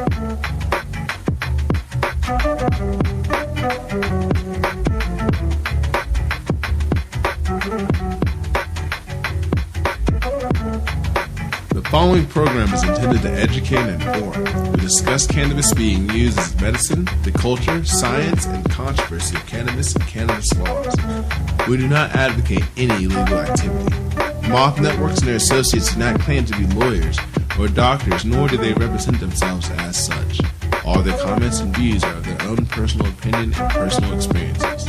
The following program is intended to educate and inform. We discuss cannabis being used as medicine, the culture, science, and controversy of cannabis and cannabis laws. We do not advocate any illegal activity. Moth Networks and their associates do not claim to be lawyers or doctors, nor do they represent themselves as such. All their comments and views are of their own personal opinion and personal experiences.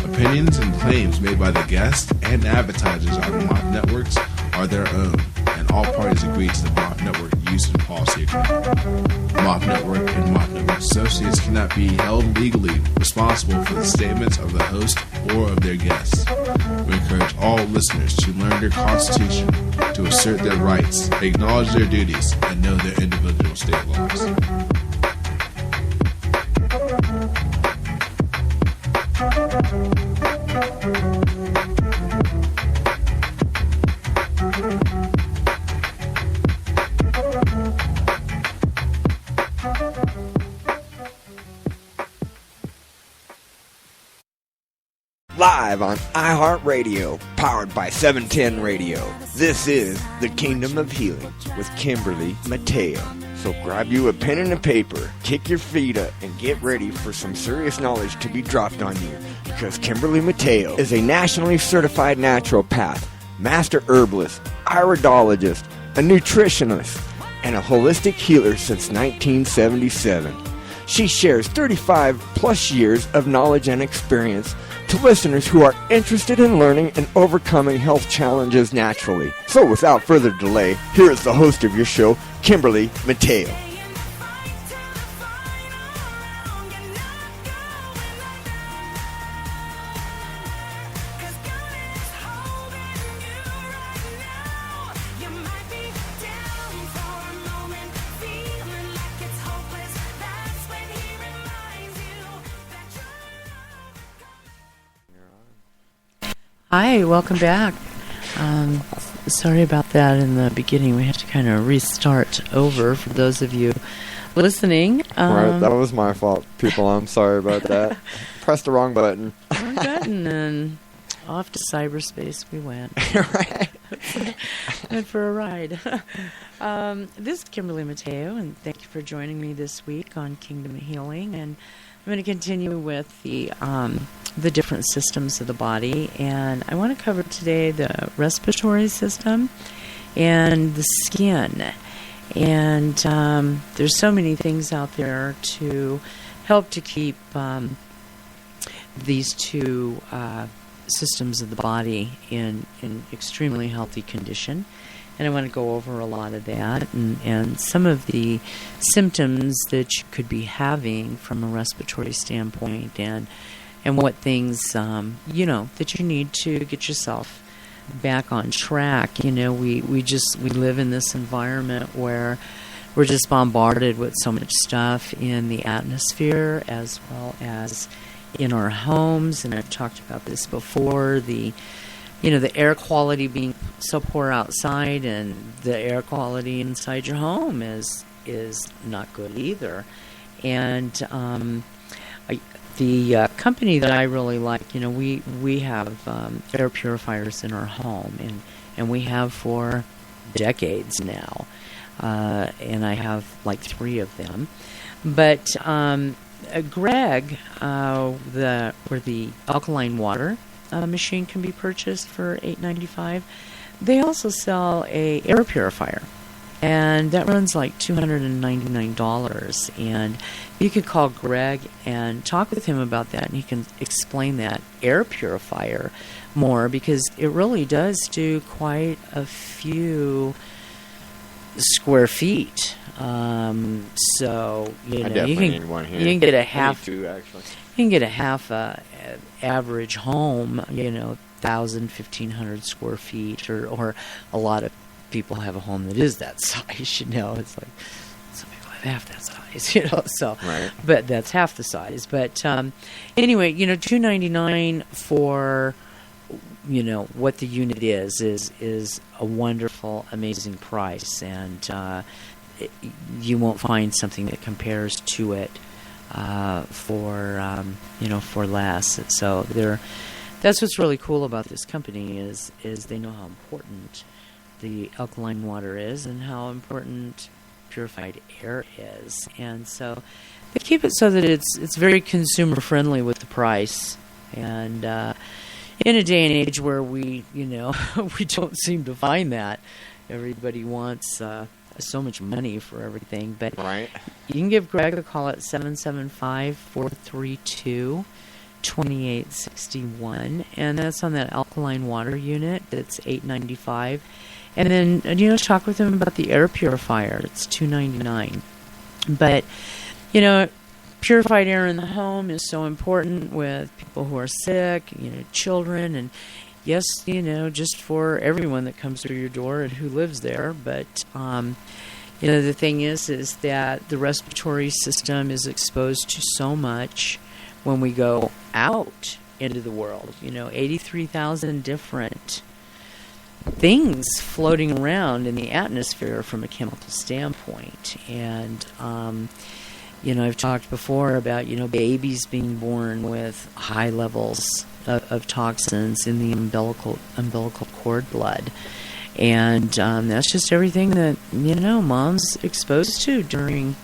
Opinions and claims made by the guests and advertisers on Moth Networks are their own, and all parties agree to the Moth Network use and policy agreement. Moth Network and Moth Network associates cannot be held legally responsible for the statements of the host or of their guests. We encourage all listeners to learn their constitution, to assert their rights, acknowledge their duties, and know their individual state laws. Live on iHeartRadio, powered by 710 Radio. This is The Kingdom of Healing with Kimberly Mateo. So grab you a pen and a paper, kick your feet up, and get ready for some serious knowledge to be dropped on you. Because Kimberly Mateo is a nationally certified naturopath, master herbalist, iridologist, a nutritionist, and a holistic healer since 1977. She shares 35 plus years of knowledge and experience to listeners who are interested in learning and overcoming health challenges naturally. So without further delay, here is the host of your show, Kimberly Mateo. Hi, welcome back. Sorry about that in the beginning. We had to kind of restart over for those of you listening. Right, that was my fault, people. I'm sorry about that. Pressed the wrong button. Wrong button, and off to cyberspace we went. Right. Went for a ride. This is Kimberly Mateo, and thank you for joining me this week on Kingdom of Healing. And I'm going to continue with the different systems of the body, and I want to cover today the respiratory system and the skin. And there's so many things out there to help to keep these two systems of the body in extremely healthy condition. And I want to go over a lot of that and some of the symptoms that you could be having from a respiratory standpoint, and what things, that you need to get yourself back on track. We live in this environment where we're just bombarded with so much stuff in the atmosphere as well as in our homes. And I've talked about this before, the air quality being so poor outside, and the air quality inside your home is not good either. And the company that I really like, we have air purifiers in our home, and we have for decades now, and I have like 3 of them. But Greg, where the alkaline water machine can be purchased for $8.95, they also sell a air purifier, and that runs like $299. And you could call Greg and talk with him about that, and he can explain that air purifier more, because it really does do quite a few square feet. So you can one here. You can get a half. Two, actually. You can get a half average home. 1,000, 1,500 square feet, or a lot of people have a home that is that size. It's like some people have half that size. So right. But that's half the size. But anyway, $299 for what the unit is a wonderful, amazing price, and you won't find something that compares to it for less. So that's what's really cool about this company is they know how important the alkaline water is and how important purified air is, and so they keep it so that it's very consumer friendly with the price. And in a day and age where we we don't seem to find that, everybody wants so much money for everything. But Right. you can give Greg a call at 775-432-2861, and that's on that alkaline water unit. That's $895. And then talk with him about the air purifier. It's $299. But purified air in the home is so important with people who are sick, children, and yes, just for everyone that comes through your door and who lives there. But the thing is that the respiratory system is exposed to so much when we go out into the world. 83,000 different things floating around in the atmosphere from a chemical standpoint. And I've talked before about babies being born with high levels of toxins in the umbilical cord blood, and that's just everything that mom's exposed to during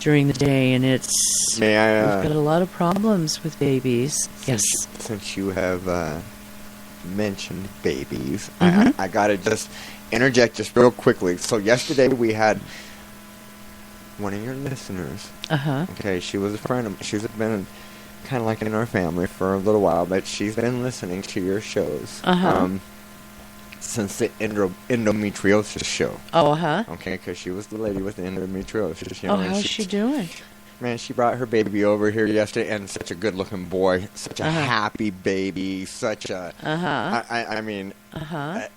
the day. And we've got a lot of problems with babies. Since you have mentioned babies, Mm-hmm. I gotta just interject just real quickly. So yesterday we had one of your listeners. Okay, she was a friend of. She's been kind of like in our family for a little while, but she's been listening to your shows since the endometriosis show. Okay, because she was the lady with the endometriosis. How's she doing? Man, she brought her baby over here yesterday, and such a good-looking boy, such a happy baby, such a. I mean,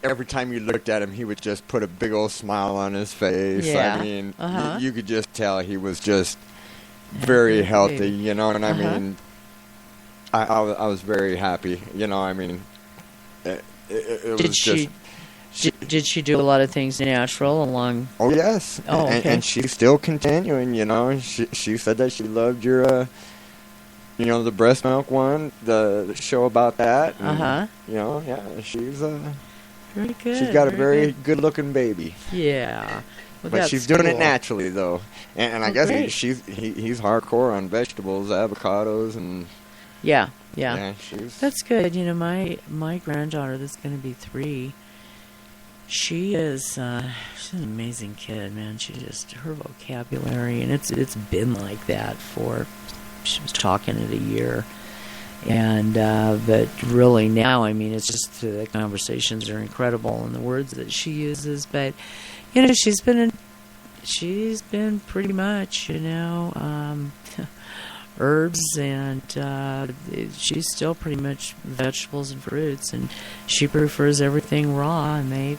every time you looked at him, he would just put a big old smile on his face. Yeah. I mean, you could just tell he was just very healthy, and I mean, I was very happy, I mean, it was just. Did she do a lot of things natural along? Oh yes. Oh, okay. And she's still continuing. She said that she loved your, the breast milk one, the show about that. And, yeah, she's very good. She's got a very good-looking baby. Yeah. Well, but she's doing cool. it naturally though, and I guess he's hardcore on vegetables, avocados, and. Yeah. She's. That's good. My granddaughter that's going to be 3. She's an amazing kid, man. Her vocabulary, and it's been like that she was talking at a year, and but really now, I mean, it's just the conversations are incredible and the words that she uses. But she's been pretty much herbs, and she's still pretty much vegetables and fruits, and she prefers everything raw, and they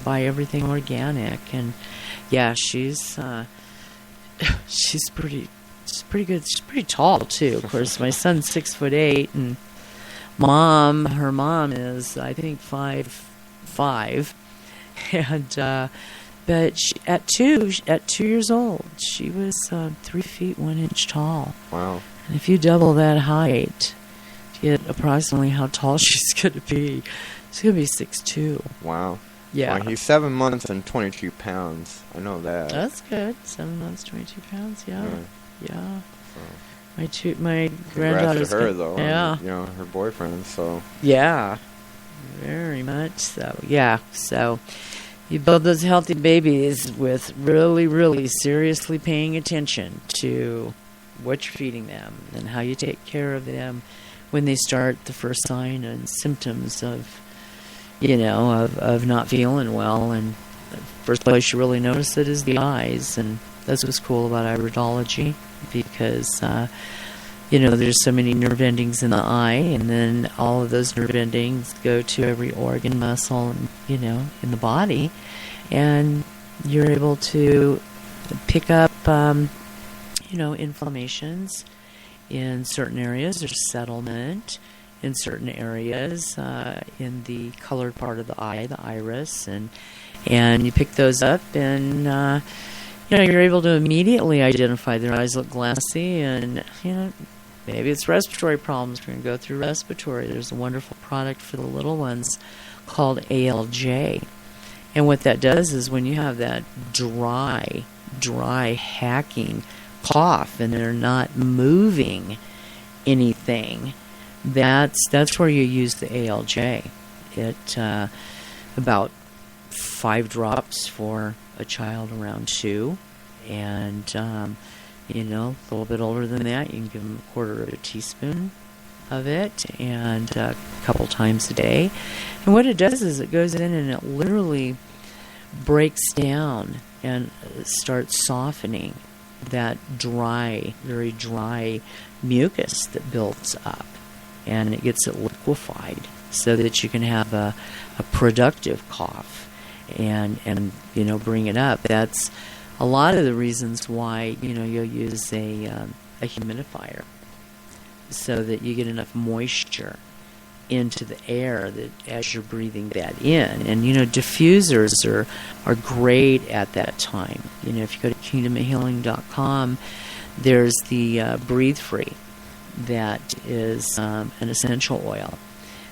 buy everything organic. And yeah, she's pretty good. She's pretty tall too. Of course, my son's 6'8", and her mom is, I think, 5'5", and but at 2 years old, she was 3 feet 1 inch tall. Wow! And if you double that height to get approximately how tall she's going to be, she's going to be 6'2". Wow! Yeah. Well, he's 7 months and 22 pounds. I know that. That's good. 7 months, 22 pounds. Yeah. Yeah. So. My granddaughter's to her though. Yeah. And, her boyfriend. So. Yeah. Very much so. Yeah. So you build those healthy babies with really, really seriously paying attention to what you're feeding them and how you take care of them when they start the first sign and symptoms of not feeling well. And the first place you really notice it is the eyes, and that's what's cool about iridology, because there's so many nerve endings in the eye, and then all of those nerve endings go to every organ, muscle, and in the body, and you're able to pick up inflammations in certain areas. There's settlement in certain areas in the colored part of the eye, the iris, and you pick those up, and you're able to immediately identify their eyes look glassy, and maybe it's respiratory problems. We're going to go through respiratory. There's a wonderful product for the little ones called ALJ. And what that does is when you have that dry, hacking cough and they're not moving anything, that's where you use the ALJ. It about 5 drops for a child around 2, and a little bit older than that, you can give them a quarter of a teaspoon of it, and a couple times a day. And what it does is it goes in and it literally breaks down and starts softening that very dry mucus that builds up, and it gets it liquefied so that you can have a productive cough and bring it up. That's a lot of the reasons why you'll use a humidifier, so that you get enough moisture into the air that as you're breathing that in. And diffusers are great at that time. If you go to kingdomofhealing.com, there's the Breathe Free, that is an essential oil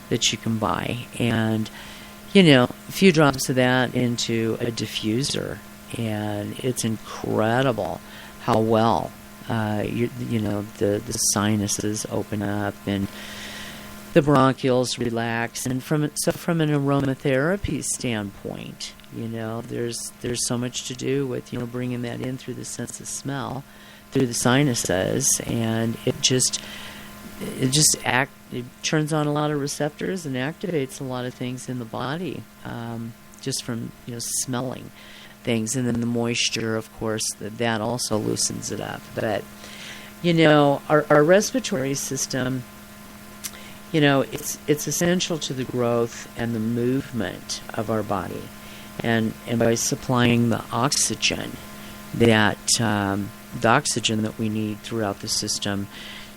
that you can buy, and a few drops of that into a diffuser, and it's incredible how well the sinuses open up and the bronchioles relax. And from an aromatherapy standpoint, there's so much to do with bringing that in through the sense of smell, through the sinuses, and it turns on a lot of receptors and activates a lot of things in the body, just from smelling things. And then the moisture, of course, that also loosens it up. But our respiratory system, it's essential to the growth and the movement of our body, and by supplying the oxygen that we need throughout the system,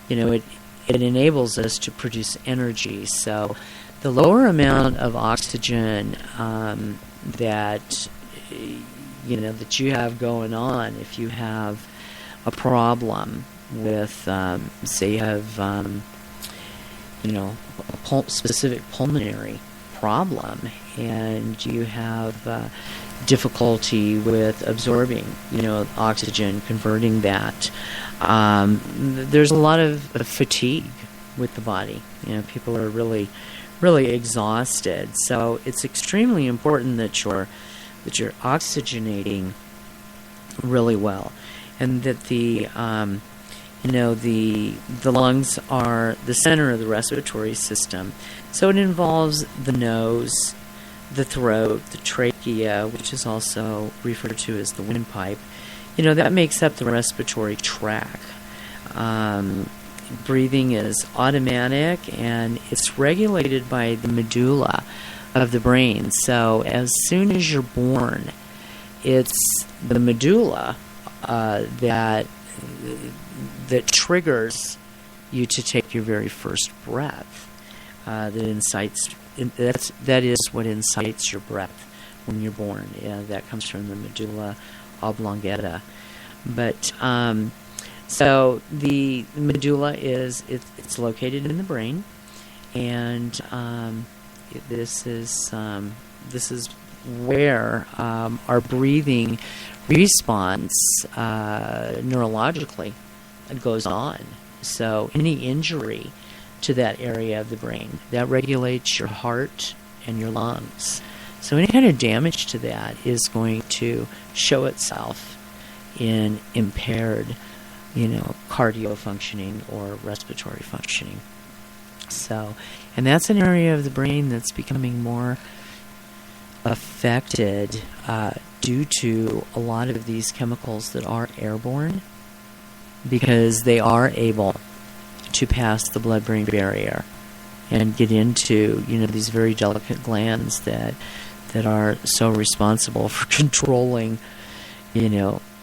it enables us to produce energy. So the lower amount of oxygen that you have going on, if you have a problem with, say you have a specific pulmonary problem, and you have difficulty with absorbing oxygen, converting that, there's a lot of fatigue with the body. People are really exhausted. So it's extremely important that you're oxygenating really well, and that the lungs are the center of the respiratory system. So it involves the nose, the throat, the trachea, which is also referred to as the windpipe. That makes up the respiratory tract. Breathing is automatic, and it's regulated by the medulla of the brain. So as soon as you're born, it's the medulla that triggers you to take your very first breath. That is what incites your breath when you're born. That comes from the medulla oblongata. But so the medulla it's located in the brain, and this is where our breathing response neurologically goes on. So any injury to that area of the brain, that regulates your heart and your lungs. So any kind of damage to that is going to show itself in impaired, cardio functioning or respiratory functioning. So, and that's an area of the brain that's becoming more affected due to a lot of these chemicals that are airborne, because they are able to pass the blood-brain barrier and get into these very delicate glands that are so responsible for controlling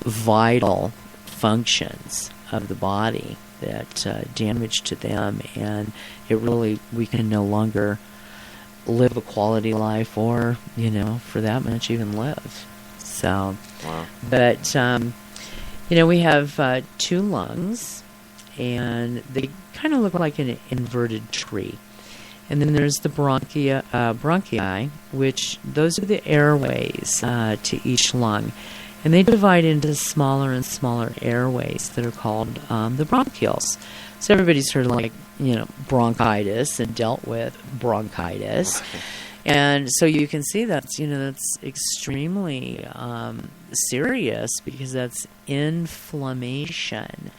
vital functions of the body, that damage to them, and we can no longer live a quality life, or for that much even live. So Wow. But, we have 2 lungs, and they kind of look like an inverted tree. And then there's the bronchi, which those are the airways to each lung. And they divide into smaller and smaller airways that are called the bronchioles. So everybody's heard of, bronchitis and dealt with bronchitis. And so you can see that's extremely serious, because that's inflammation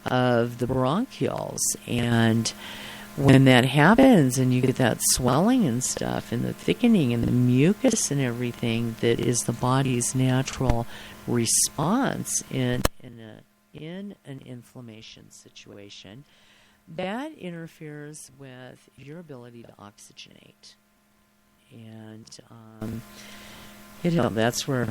of the bronchioles. And when that happens and you get that swelling and stuff and the thickening and the mucus and everything that is the body's natural response in an inflammation situation, that interferes with your ability to oxygenate. And, that's where,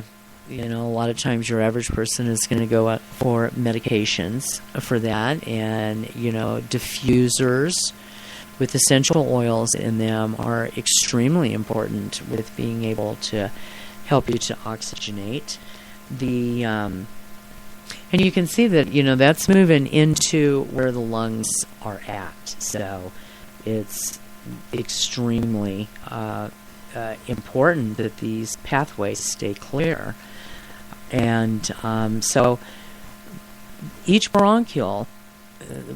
a lot of times your average person is going to go out for medications for that. And, diffusers with essential oils in them are extremely important with being able to help you to oxygenate. And you can see that, that's moving into where the lungs are at. So it's extremely important that these pathways stay clear. And so each bronchiole,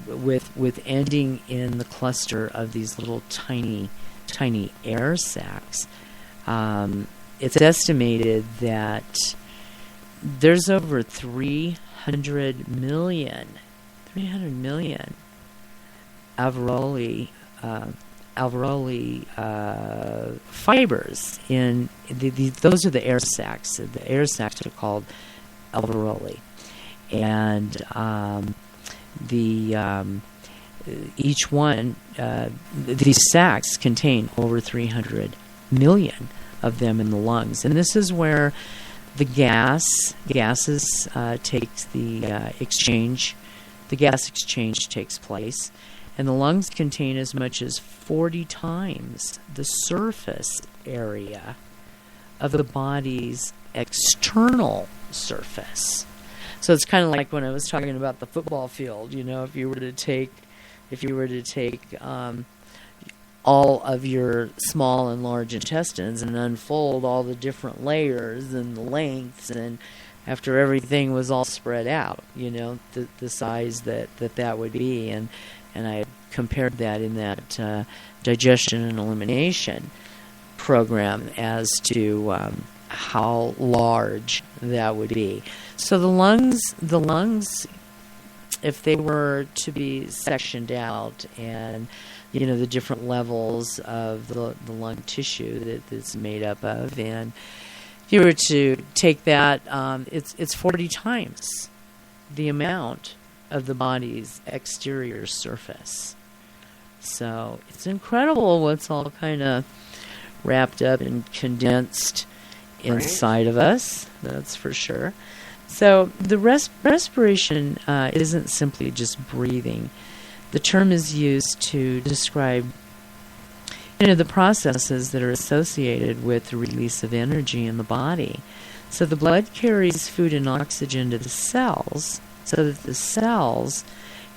with ending in the cluster of these little tiny air sacs, it's estimated that there's over 300 million alveoli fibers in those are the air sacs. The air sacs are called alveoli, and each one, these sacs contain over 300 million of them in the lungs, and this is where the gases takes the exchange. The gas exchange takes place, and the lungs contain as much as 40 times the surface area of the body's external surface. So it's kind of like when I was talking about the football field. If you were to take all of your small and large intestines and unfold all the different layers and the lengths, and after everything was all spread out, the size that would be, and I compared that in that digestion and elimination program as to how large that would be. So the lungs, if they were to be sectioned out, and the different levels of the lung tissue that it's made up of, and if you were to take that, it's 40 times the amount of the body's exterior surface. So it's incredible what's all kind of wrapped up and condensed inside of us, that's for sure. So the respiration isn't simply just breathing. The term is used to describe the processes that are associated with the release of energy in the body. So the blood carries food and oxygen to the cells, so that the cells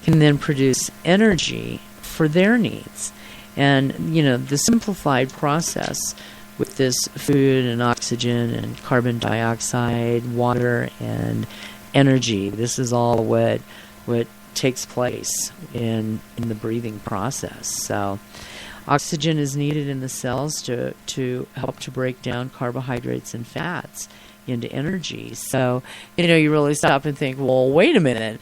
can then produce energy for their needs. And, the simplified process with this food and oxygen and carbon dioxide, water, and energy, this is all what takes place in the breathing process. So oxygen is needed in the cells to help to break down carbohydrates and fats into energy. So, you really stop and think, well, wait a minute.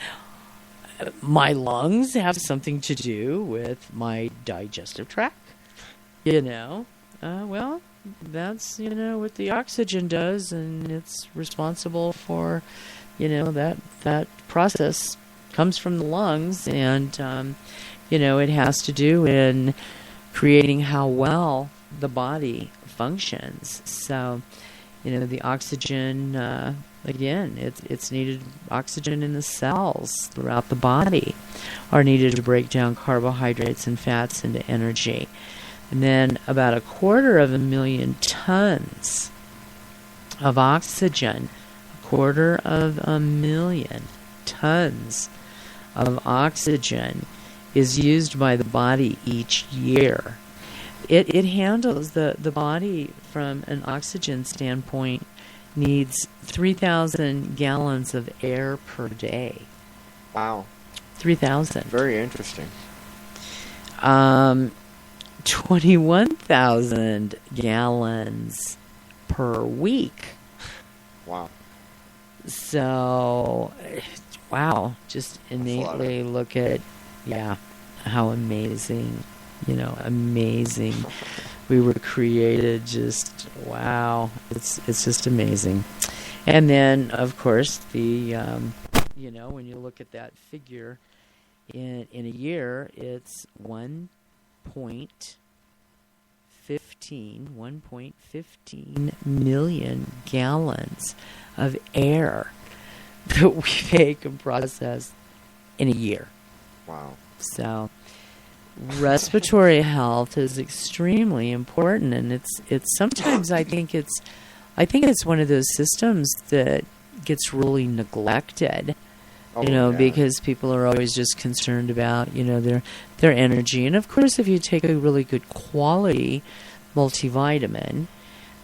My lungs have something to do with my digestive tract? Well, that's, what the oxygen does, and it's responsible for, that process comes from the lungs, and, it has to do in creating how well the body functions. So, the oxygen, again, it's needed. Oxygen in the cells throughout the body are needed to break down carbohydrates and fats into energy. And then about 250,000 tons of oxygen, 250,000 tons of oxygen is used by the body each year. It handles the body from an oxygen standpoint needs 3,000 gallons of air per day. Wow. 3,000. Very interesting. 21,000 gallons per week. Wow. So, wow, just innately look at, how amazing, amazing we were created. Just, wow, it's just amazing. And then, of course, the, when you look at that figure, in a year, it's 1.15 million gallons of air that we make and process in a year. Wow. So respiratory health is extremely important, and it's sometimes I think it's one of those systems that gets really neglected. Because people are always just concerned about, their energy. And of course, if you take a really good quality multivitamin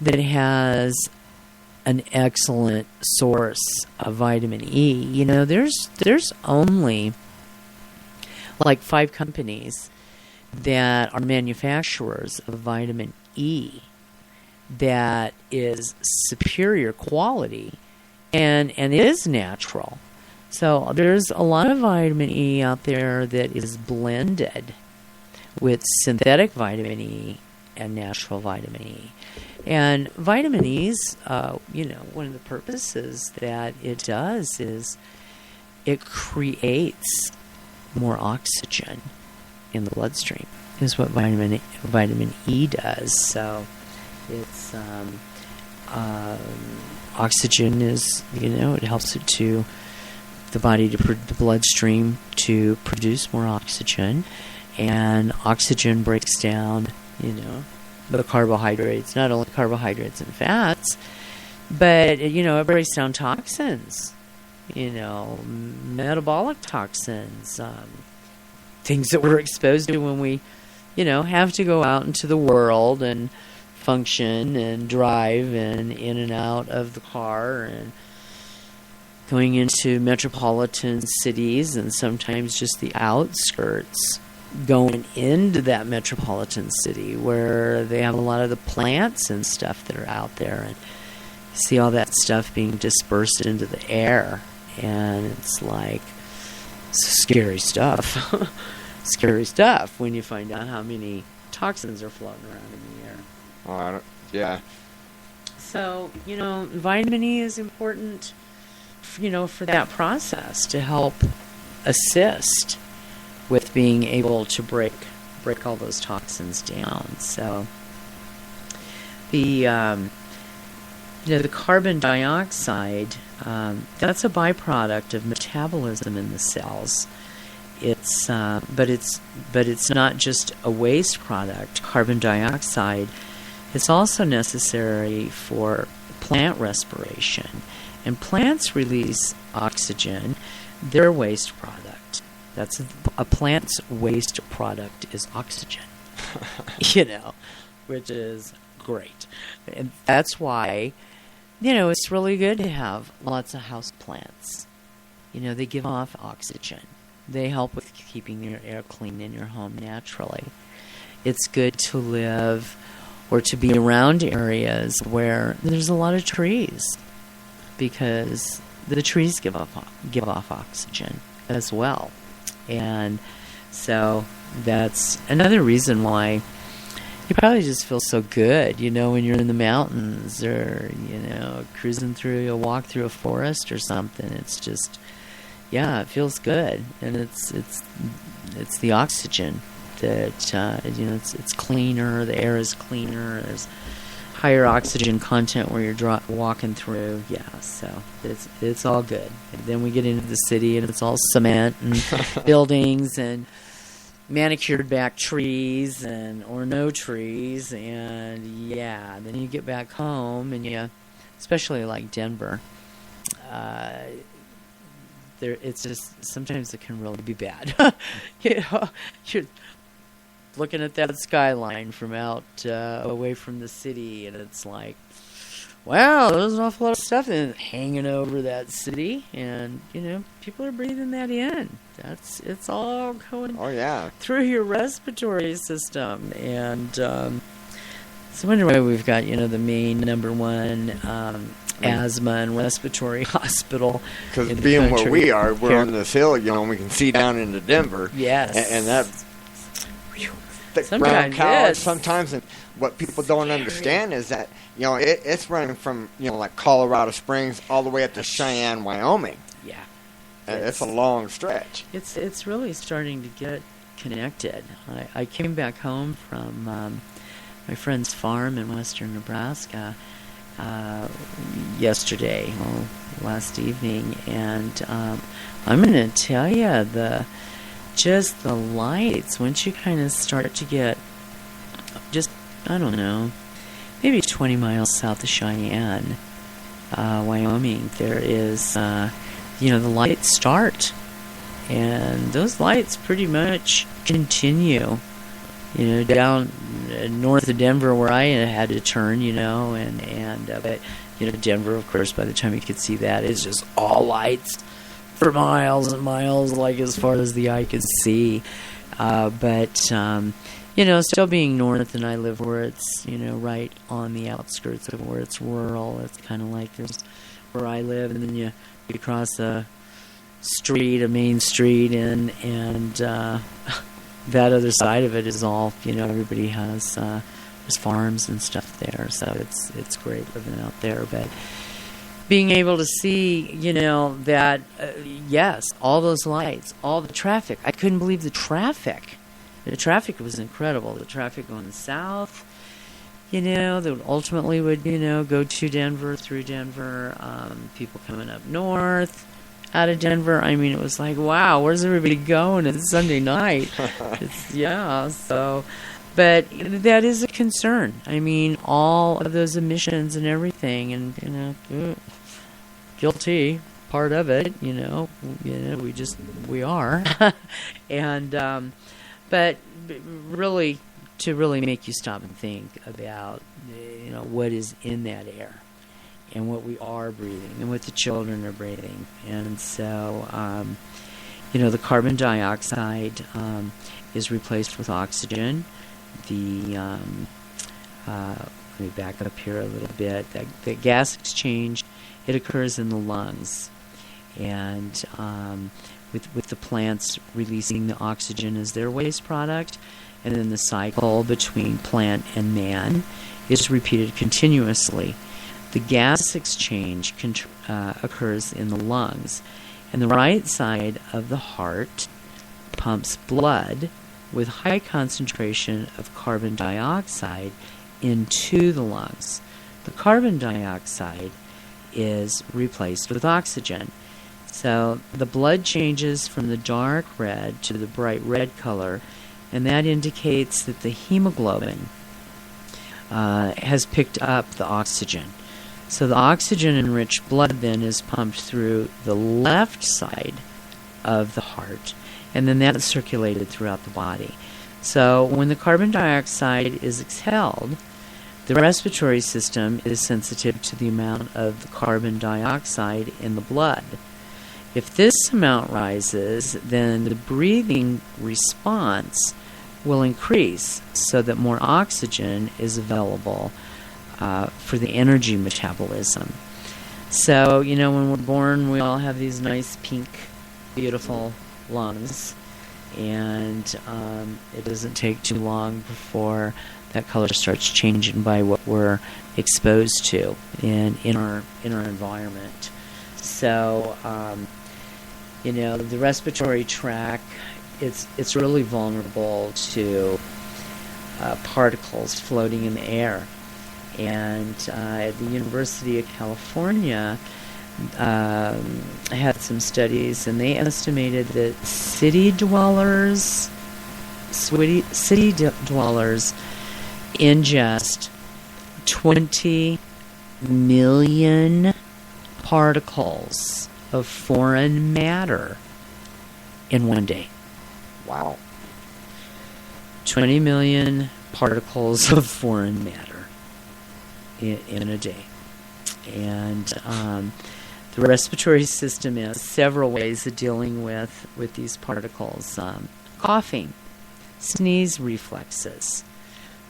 that has an excellent source of vitamin E, there's only like 5 companies that are manufacturers of vitamin E that is superior quality and is natural. So there's a lot of vitamin E out there that is blended with synthetic vitamin E and natural vitamin E. And vitamin E's, one of the purposes that it does is it creates more oxygen in the bloodstream, is what vitamin E does. So it's oxygen is, it helps it to the body, the bloodstream, to produce more oxygen, and oxygen breaks down, the carbohydrates, not only carbohydrates and fats, but it breaks down toxins, metabolic toxins, things that we're exposed to when we, have to go out into the world and function and drive and in and out of the car and going into metropolitan cities and sometimes just the outskirts, going into that metropolitan city where they have a lot of the plants and stuff that are out there, and you see all that stuff being dispersed into the air, and it's like scary stuff. Scary stuff when you find out how many toxins are floating around in the air. Oh, yeah. So, vitamin E is important, for that process to help assist with being able to break all those toxins down. So the the carbon dioxide, that's a byproduct of metabolism in the cells. It's but it's not just a waste product. Carbon dioxide is also necessary for plant respiration. And plants release oxygen, their waste product. That's a plant's waste product is oxygen, which is great. And that's why, it's really good to have lots of house plants. They give off oxygen. They help with keeping your air clean in your home naturally. It's good to live or to be around areas where there's a lot of trees, because the trees give off oxygen as well. And so that's another reason why you probably just feel so good, when you're in the mountains or, cruising through, you'll walk through a forest or something. It's just, it feels good. And it's the oxygen that, it's cleaner, the air is cleaner, there's higher oxygen content where you're walking through. So it's all good. And then we get into the city and it's all cement and buildings and manicured back trees or no trees, and then you get back home and especially like Denver, it's just sometimes it can really be bad. You're looking at that skyline from out away from the city, and it's like, wow, there's an awful lot of stuff hanging over that city, and people are breathing that in. It's all going through your respiratory system, and so I wonder why we've got the main number one asthma and respiratory hospital. Because being where we are, we're on this hill, and we can see down into Denver. Yes, and that thick brown clouds sometimes, and what people don't understand is that it's running from like Colorado Springs all the way up to Cheyenne, Wyoming. Yeah, it's a long stretch. It's really starting to get connected. I came back home from my friend's farm in western Nebraska yesterday, last evening, and I'm going to tell you the lights, once you kind of start to get I don't know, maybe 20 miles south of Cheyenne, Wyoming, there is, the lights start, and those lights pretty much continue, down north of Denver where I had to turn, but Denver, of course, by the time you could see that, is just all lights for miles and miles, like as far as the eye could see. But still being north, and I live where it's, right on the outskirts of where it's rural. It's kind of like there's where I live, and then you cross a main street, and that other side of it is all, everybody has, there's farms and stuff there, so it's great living out there. But being able to see, that, yes, all those lights, all the traffic. I couldn't believe the traffic. The traffic was incredible. The traffic going south, that ultimately would, go to Denver, through Denver, people coming up north, out of Denver. I mean, it was like, wow, where's everybody going? It's Sunday night. But that is a concern. I mean, all of those emissions and everything, and, guilty part of it, we are. And, but really, to really make you stop and think about, what is in that air, and what we are breathing, and what the children are breathing. And so, the carbon dioxide is replaced with oxygen. Let me back up here a little bit. The gas exchange, it occurs in the lungs, and with the plants releasing the oxygen as their waste product, and then the cycle between plant and man is repeated continuously. The gas exchange occurs in the lungs, and the right side of the heart pumps blood with high concentration of carbon dioxide into the lungs. The carbon dioxide is replaced with oxygen. So the blood changes from the dark red to the bright red color, and that indicates that the hemoglobin has picked up the oxygen. So the oxygen-enriched blood then is pumped through the left side of the heart, and then that is circulated throughout the body. So when the carbon dioxide is exhaled, the respiratory system is sensitive to the amount of the carbon dioxide in the blood. If this amount rises, then the breathing response will increase so that more oxygen is available for the energy metabolism. So, when we're born, we all have these nice pink, beautiful lungs, and it doesn't take too long before that color starts changing by what we're exposed to in our environment. So, the respiratory tract, it's really vulnerable to particles floating in the air. And at the University of California, had some studies, and they estimated that city dwellers ingest 20 million particles of foreign matter in one day. Wow. 20 million particles of foreign matter in a day. And the respiratory system has several ways of dealing with these particles. Coughing, sneeze reflexes,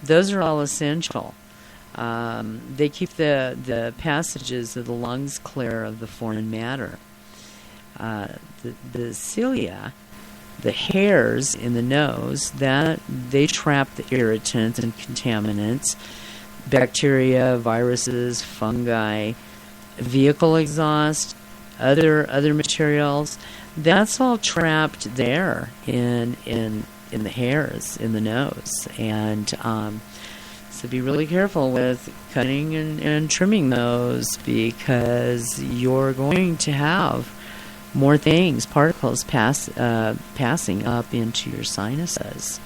those are all essential. They keep the passages of the lungs clear of the foreign matter. The cilia, the hairs in the nose, that they trap the irritants and contaminants, bacteria, viruses, fungi, vehicle exhaust, other materials. That's all trapped there in the hairs in the nose, and so be really careful with cutting and trimming those, because you're going to have more things, particles passing up into your sinuses.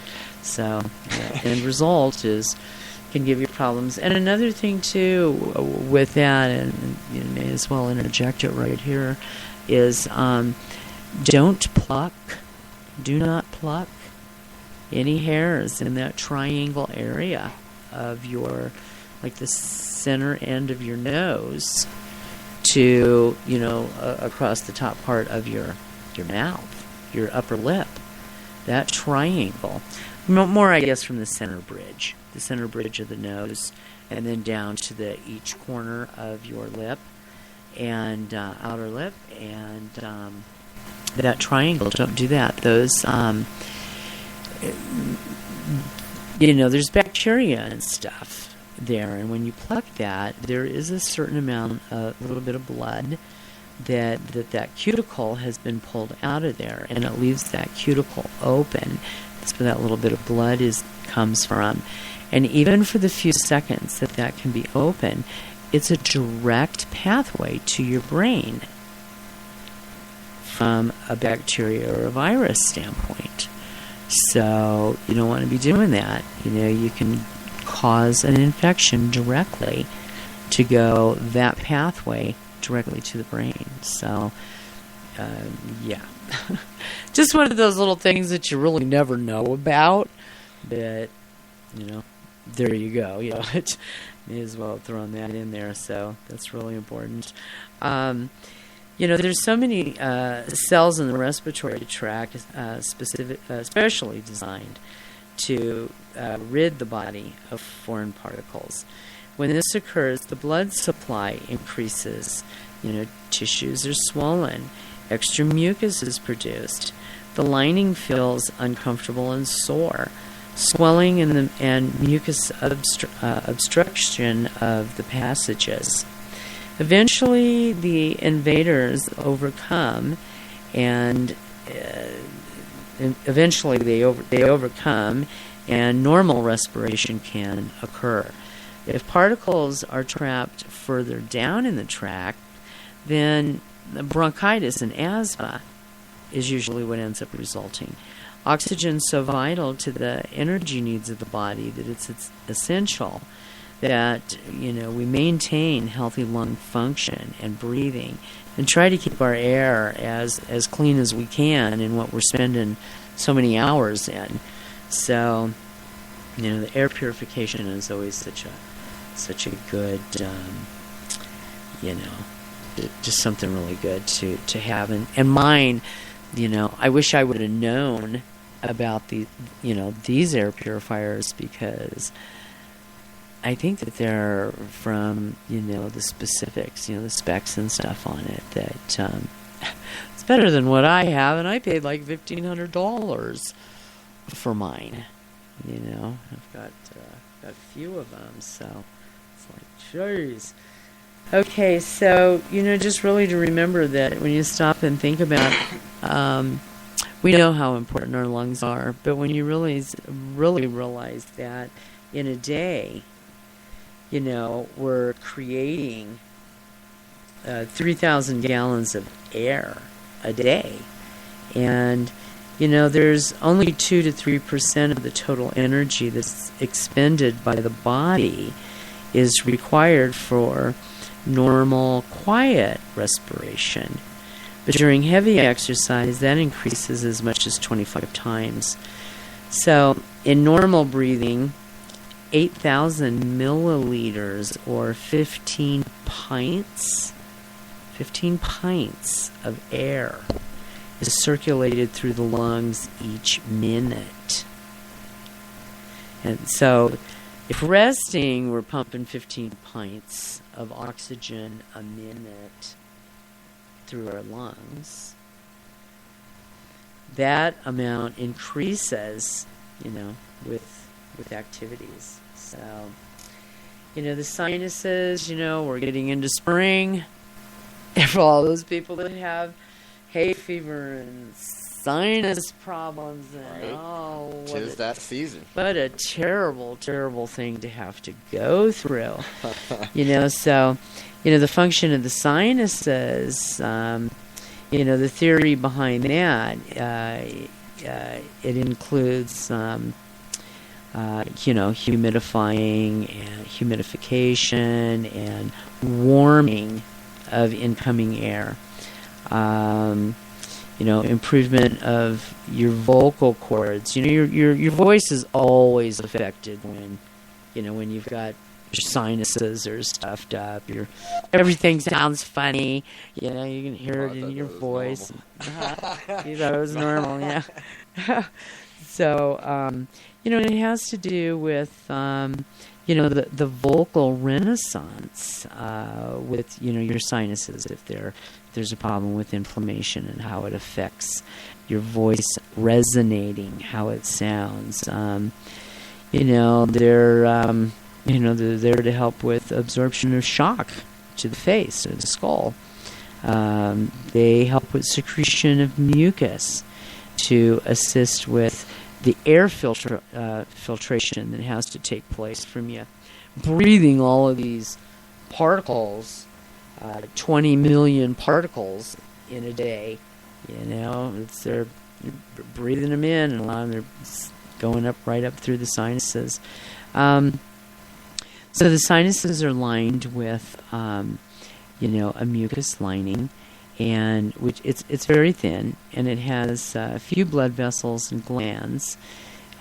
So the end result can give you problems. And another thing too with that, and you may as well interject it right here, is don't pluck. Do not pluck any hairs in that triangle area of your, like the center end of your nose to, across the top part of your mouth, your upper lip, that triangle. More, I guess, from the center bridge of the nose, and then down to each corner of your lip and outer lip, and that triangle. Don't do that. Those, there's bacteria and stuff there, and when you pluck that, there is a certain amount, a little bit of blood that cuticle has been pulled out of there, and it leaves that cuticle open. That's where that little bit of blood comes from. And even for the few seconds that can be open, it's a direct pathway to your brain from a bacteria or a virus standpoint. So you don't want to be doing that. You can cause an infection directly to go that pathway directly to the brain. So, yeah. Just one of those little things that you really never know about, but, there you go. May as well have thrown that in there. So that's really important. There's so many cells in the respiratory tract, specially designed to rid the body of foreign particles. When this occurs, the blood supply increases. Tissues are swollen. Extra mucus is produced. The lining feels uncomfortable and sore. Swelling and mucus obstruction of the passages. Eventually, the invaders overcome, and overcome, and normal respiration can occur. If particles are trapped further down in the tract, then bronchitis and asthma is usually what ends up resulting. Oxygen is so vital to the energy needs of the body that it's essential that we maintain healthy lung function and breathing, and try to keep our air as clean as we can in what we're spending so many hours in. So, the air purification is always such a good, just something really good to have. And mine, I wish I would have known about these air purifiers, because I think that they're from, the specifics, the specs and stuff on it, that it's better than what I have, and I paid like $1,500 for mine. I've got a few of them, so it's like, jeez. Okay, so, just really to remember that when you stop and think about, we know how important our lungs are, but when you really realize that in a day, we're creating 3,000 gallons of air a day, and there's only 2 to 3% of the total energy that's expended by the body is required for normal, quiet respiration. But during heavy exercise, that increases as much as 25 times. So in normal breathing, 8,000 milliliters or 15 pints of air is circulated through the lungs each minute. And so if resting, we're pumping 15 pints of oxygen a minute through our lungs. That amount increases, with activities. So, the sinuses, we're getting into spring. And for all those people that have hay fever and sinus problems and tis that season. What a terrible, terrible thing to have to go through. So, the function of the sinuses, the theory behind that, it includes, humidifying and humidification and warming of incoming air. Improvement of your vocal cords. Your voice is always affected when you've got your sinuses are stuffed up. Everything sounds funny. You can hear it in your voice. You thought it was normal, yeah. So, it has to do with, the vocal renaissance with, your sinuses, if there's a problem with inflammation and how it affects your voice resonating, how it sounds. They're there to help with absorption of shock to the face or the skull. They help with secretion of mucus to assist with the air filtration that has to take place from you breathing all of these particles, 20 million particles in a day. They're breathing them in, and a lot of them are going right up through the sinuses. So the sinuses are lined with, a mucus lining, and which it's very thin, and it has a few blood vessels and glands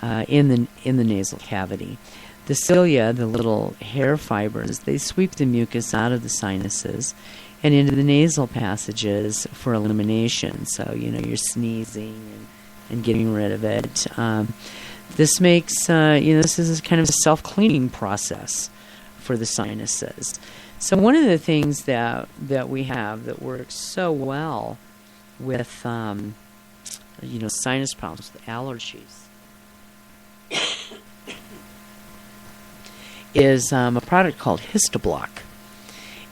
in the nasal cavity. The cilia, the little hair fibers, they sweep the mucus out of the sinuses and into the nasal passages for elimination. So you're sneezing and getting rid of it. This makes this is kind of a self-cleaning process for the sinuses. So one of the things that we have that works so well with sinus problems, with allergies, is a product called Histoblock,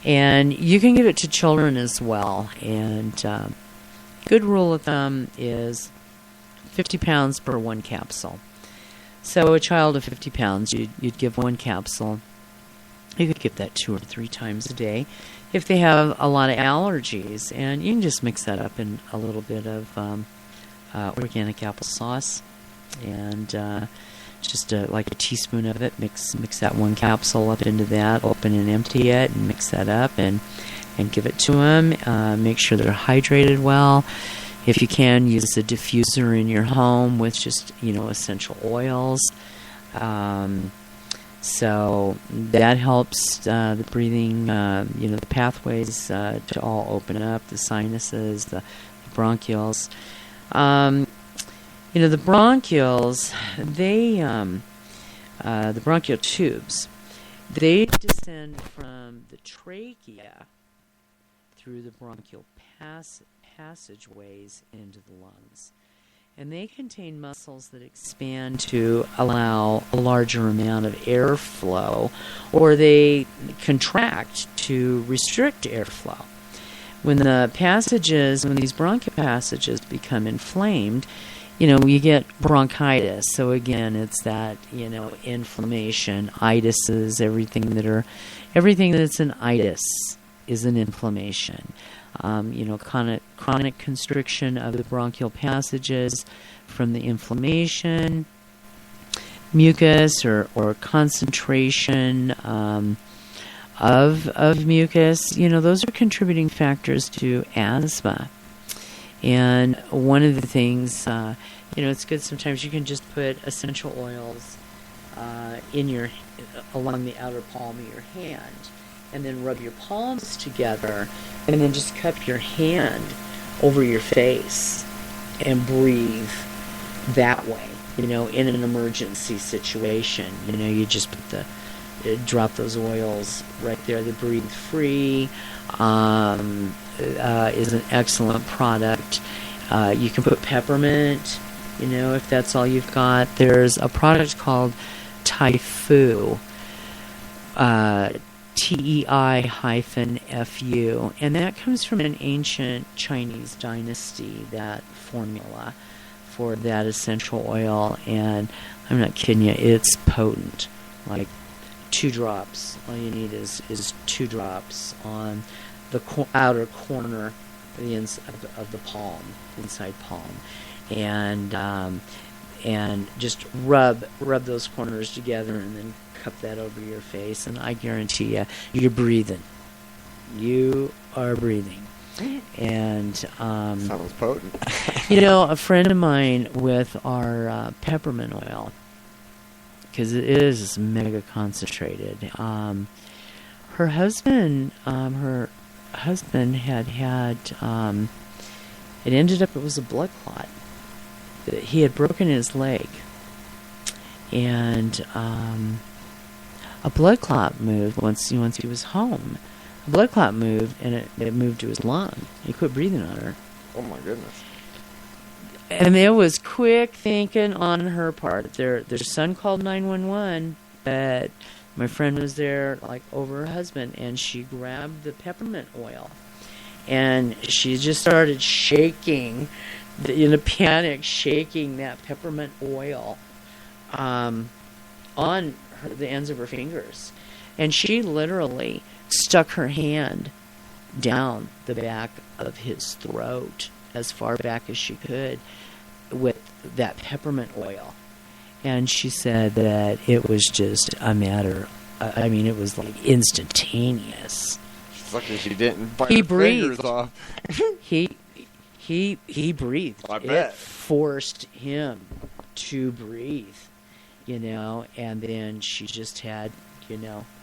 and you can give it to children as well. And good rule of thumb is 50 pounds per one capsule. So a child of 50 pounds, you'd give one capsule. You could give that 2 or 3 times a day if they have a lot of allergies. And you can just mix that up in a little bit of organic applesauce. And just like a teaspoon of it. Mix that one capsule up into that. Open and empty it and mix that up and give it to them. Make sure they're hydrated well. If you can, use a diffuser in your home with just, essential oils. So that helps the breathing, the pathways to all open up, the sinuses, the bronchioles. The bronchioles, the bronchial tubes, they descend from the trachea through the bronchial passageways into the lungs. And they contain muscles that expand to allow a larger amount of airflow, or they contract to restrict airflow. When these bronchial passages become inflamed, you get bronchitis. So again, it's that, inflammation, itises, everything that's an itis is an inflammation. Chronic constriction of the bronchial passages from the inflammation, mucus or concentration of mucus, those are contributing factors to asthma. And one of the things, it's good sometimes you can just put essential oils along the outer palm of your hand, and then rub your palms together, and then just cup your hand over your face and breathe that way. In an emergency situation, you just drop those oils right there. The Breathe Free is an excellent product. You can put peppermint, if that's all you've got. There's a product called Taifu, TEI-FU, and that comes from an ancient Chinese dynasty, that formula for that essential oil, and I'm not kidding you, it's potent. Like 2 drops. All you need is 2 drops on the outer corner of the palm, inside palm, and just rub those corners together, and then cup that over your face, and I guarantee you're breathing. You are breathing. And sounds potent. A friend of mine with our peppermint oil, because it is mega concentrated. Her husband had it ended up, it was a blood clot. He had broken his leg, and a blood clot moved once he was home. A blood clot moved, and it moved to his lung. He quit breathing on her. Oh my goodness. And there was quick thinking on her part. Their son called 911, but my friend was there, over her husband, and she grabbed the peppermint oil, and she just started shaking, in a panic, shaking that peppermint oil on the ends of her fingers, and she literally stuck her hand down the back of his throat as far back as she could with that peppermint oil. And she said that it was just a matter, it was like instantaneous. She's lucky she didn't bite He her breathed. fingers off. He breathed. I bet. It forced him to breathe, and then she just had, the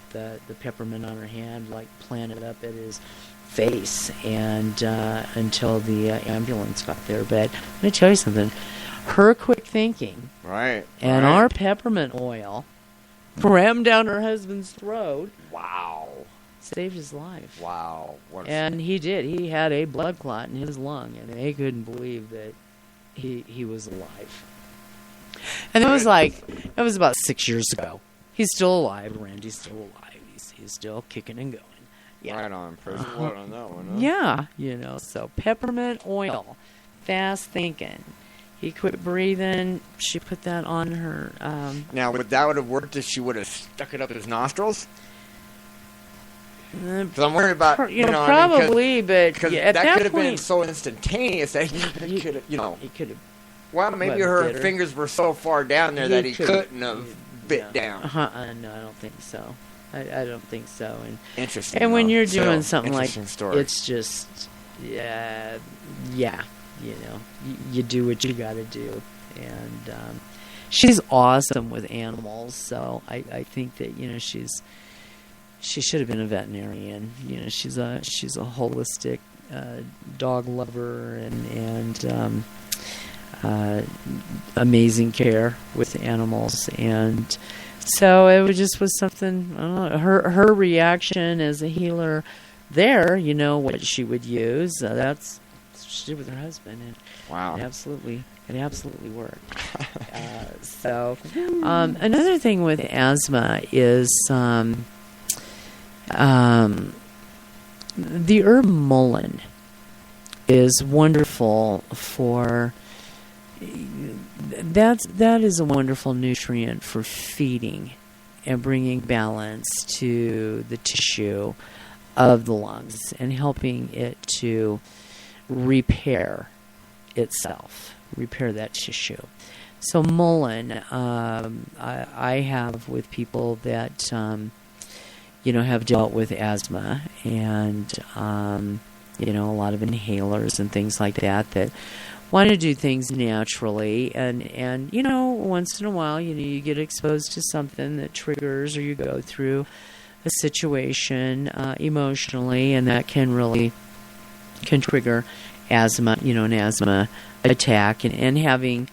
peppermint on her hand, planted up at his face, and until the ambulance got there. But let me tell you something. Her quick thinking, right, and our peppermint oil rammed down her husband's throat. Wow. Saved his life. Wow. And he did. He had a blood clot in his lung, and they couldn't believe that he was alive. And that was about 6 years ago. He's still alive. Randy's still alive. He's still kicking and going. Yeah. Right on. Praise the Lord on that one, huh? Yeah, so peppermint oil, fast thinking. He quit breathing. She put that on her. Now, would that have worked if she would have stuck it up his nostrils? Because I'm worried about, probably, but at that could have point, been so instantaneous that he could have, he could have. Well, maybe her fingers were so far down there that he couldn't have bit down. No, I don't think so. I don't think so. And interesting. And when you're doing something like, story. It's just, you do what you got to do. And she's awesome with animals, so I think that she should have been a veterinarian. She's a holistic dog lover and amazing care with animals, and so it was something. I don't know, her reaction as a healer there. What she would use. That's what she did with her husband, and wow, it absolutely worked. So another thing with asthma is the herb mullein is wonderful for. That is a wonderful nutrient for feeding and bringing balance to the tissue of the lungs and helping it to repair itself, repair that tissue. So mullein, I have with people that have dealt with asthma and, a lot of inhalers and things like that want to do things naturally. And once in a while, you get exposed to something that triggers, or you go through a situation emotionally, and that can trigger asthma, an asthma attack, and having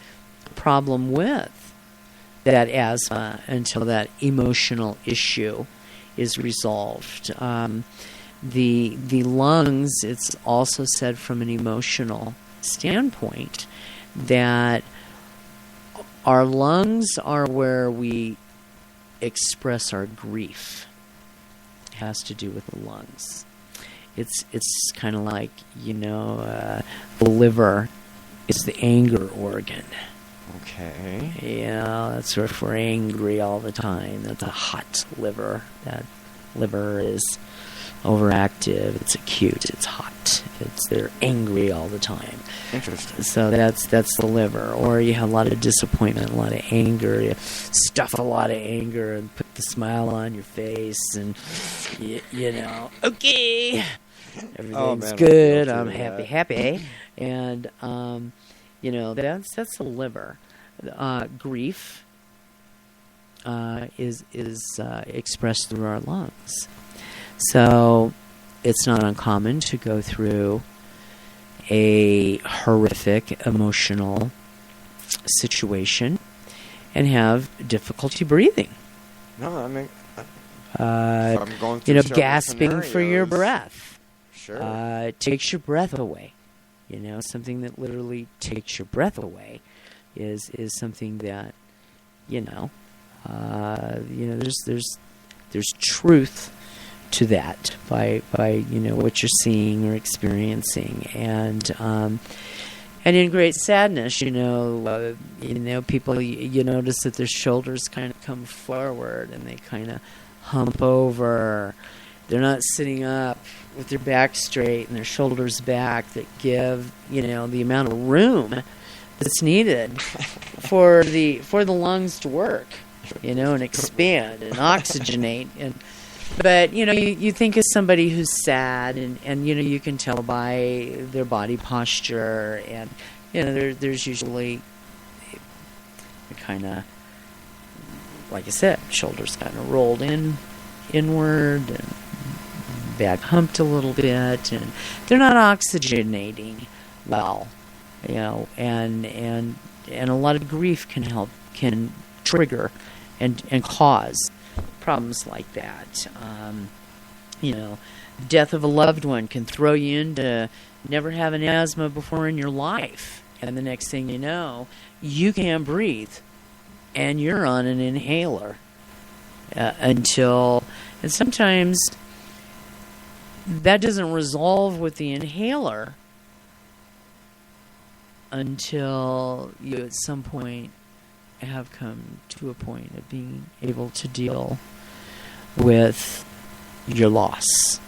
a problem with that asthma until that emotional issue is resolved. The lungs, it's also said from an emotional standpoint that our lungs are where we express our grief. It has to do with the lungs. It's kind of like, the liver is the anger organ. Okay. Yeah, that's where if we're angry all the time. That's a hot liver. That liver is overactive. It's acute. It's hot. They're angry all the time. Interesting. So that's the liver. Or you have a lot of disappointment, a lot of anger. You stuff a lot of anger and put the smile on your face, and okay, everything's good. I'm happy, and that's the liver. Grief is expressed through our lungs. So it's not uncommon to go through a horrific emotional situation and have difficulty breathing. No, I mean, I'm going through gasping for your breath. Sure. It takes your breath away. Something that literally takes your breath away is something that, there's truth to that by what you're seeing or experiencing, and in great sadness, people, you notice that their shoulders kind of come forward and they kind of hump over. They're not sitting up with their back straight and their shoulders back, that give the amount of room that's needed for the lungs to work, and expand and oxygenate. But you think of somebody who's sad, and you can tell by their body posture, and there's usually kind of, like I said, shoulders kind of rolled inward, and back humped a little bit, and they're not oxygenating well, and a lot of grief can trigger and cause problems like that. Death of a loved one can throw you into never having asthma before in your life, and the next thing you know, you can't breathe, and you're on an inhaler and sometimes that doesn't resolve with the inhaler until you at some point have come to a point of being able to deal with your loss,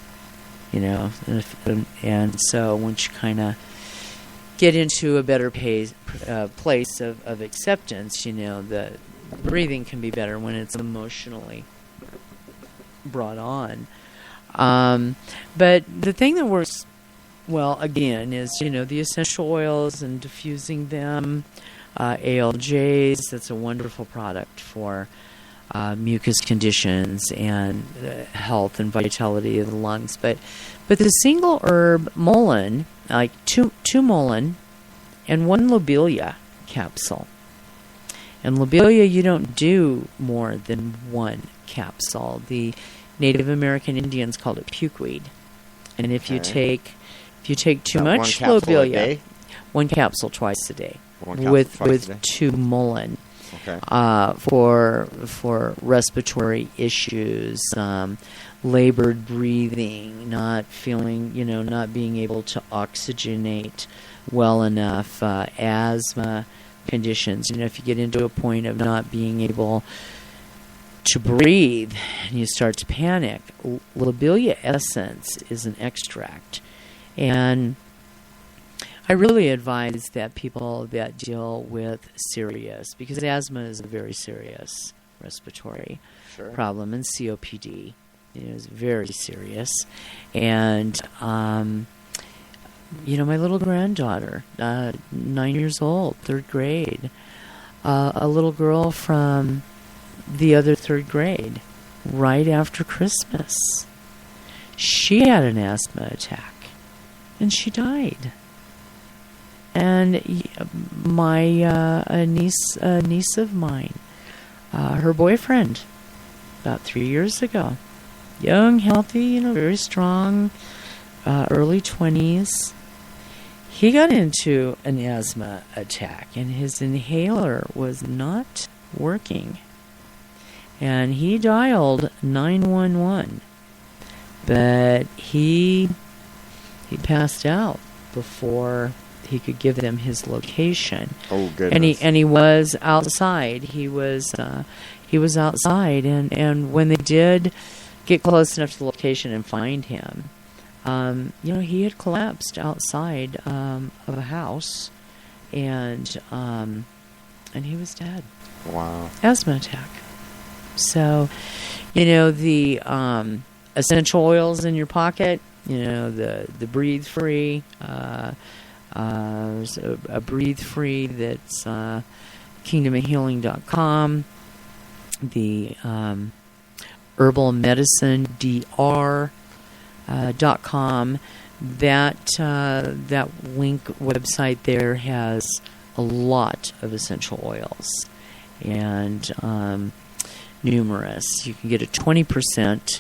and so once you kind of get into a better place of acceptance, the breathing can be better when it's emotionally brought on. But the thing that works well, again, is, the essential oils and diffusing them. ALJs, that's a wonderful product for mucus conditions and health and vitality of the lungs. But the single herb mullein, like two mullein and one lobelia capsule. And lobelia, you don't do more than one capsule. The Native American Indians called it pukeweed. And if you take too much lobelia, one capsule twice a day. With two mullein. Okay. For respiratory issues, labored breathing, not feeling, not being able to oxygenate well enough, asthma conditions. If you get into a point of not being able to breathe and you start to panic, lobelia essence is an extract. And I really advise that people that deal with because asthma is a very serious respiratory problem, and COPD It was very serious. And, my little granddaughter, 9 years old, third grade, a little girl from the other third grade, right after Christmas, she had an asthma attack, and she died. And my a niece of mine, her boyfriend, about 3 years ago, young, healthy, very strong, early 20s, he got into an asthma attack, and his inhaler was not working. And he dialed 911, but he passed out before he could give them his location. Oh goodness! And he was outside. He was outside, and when they did get close enough to the location and find him, he had collapsed outside of a house, and he was dead. Wow! Asthma attack. So, the essential oils in your pocket. The Breathe Free. There's a Breathe Free that's kingdomofhealing.com. The Herbal Medicine DR.com. That link website there has a lot of essential oils and numerous. You can get a 20%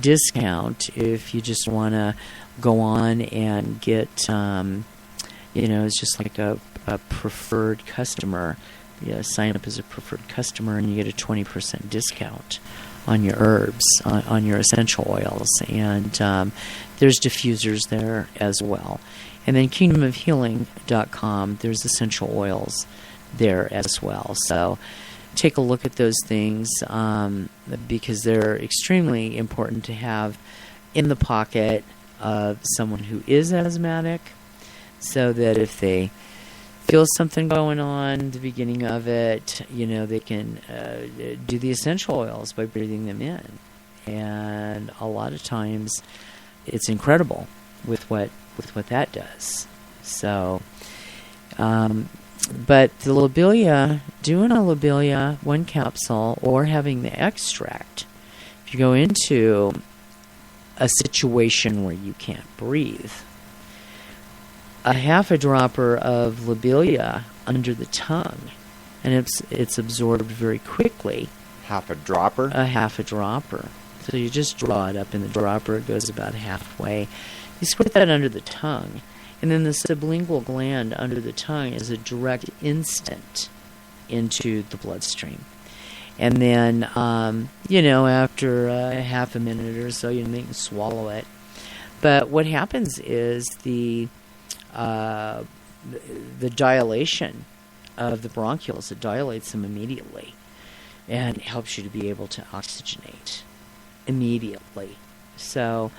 discount if you just want to go on and get, it's just like a preferred customer. Sign up as a preferred customer and you get a 20% discount on your herbs, on your essential oils. And there's diffusers there as well. And then kingdomofhealing.com, there's essential oils there as well. So take a look at those things because they're extremely important to have in the pocket of someone who is asthmatic, so that if they feel something going on at the beginning of it, they can do the essential oils by breathing them in. And a lot of times it's incredible with what that does. So but the lobelia, doing a lobelia, one capsule, or having the extract, if you go into a situation where you can't breathe, a half a dropper of lobelia under the tongue, and it's absorbed very quickly. Half a dropper? A half a dropper. So you just draw it up in the dropper, it goes about halfway. You squirt that under the tongue. And then the sublingual gland under the tongue is a direct instant into the bloodstream. And then, after half a minute or so, you can swallow it. But what happens is the dilation of the bronchioles, it dilates them immediately and helps you to be able to oxygenate immediately. So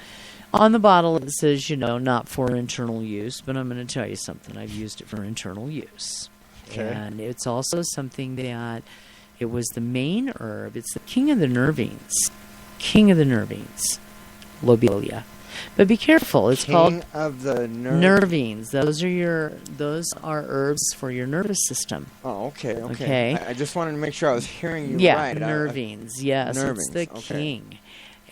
on the bottle it says, not for internal use, but I'm going to tell you something. I've used it for internal use. Okay. And it's also something that it was the main herb. It's the king of the nervines. King of the nervines. Lobelia. But be careful. It's called King of the nervines. Those are herbs for your nervous system. Oh, okay. I just wanted to make sure I was hearing you right. Nervines. Yes, nervines. It's the king.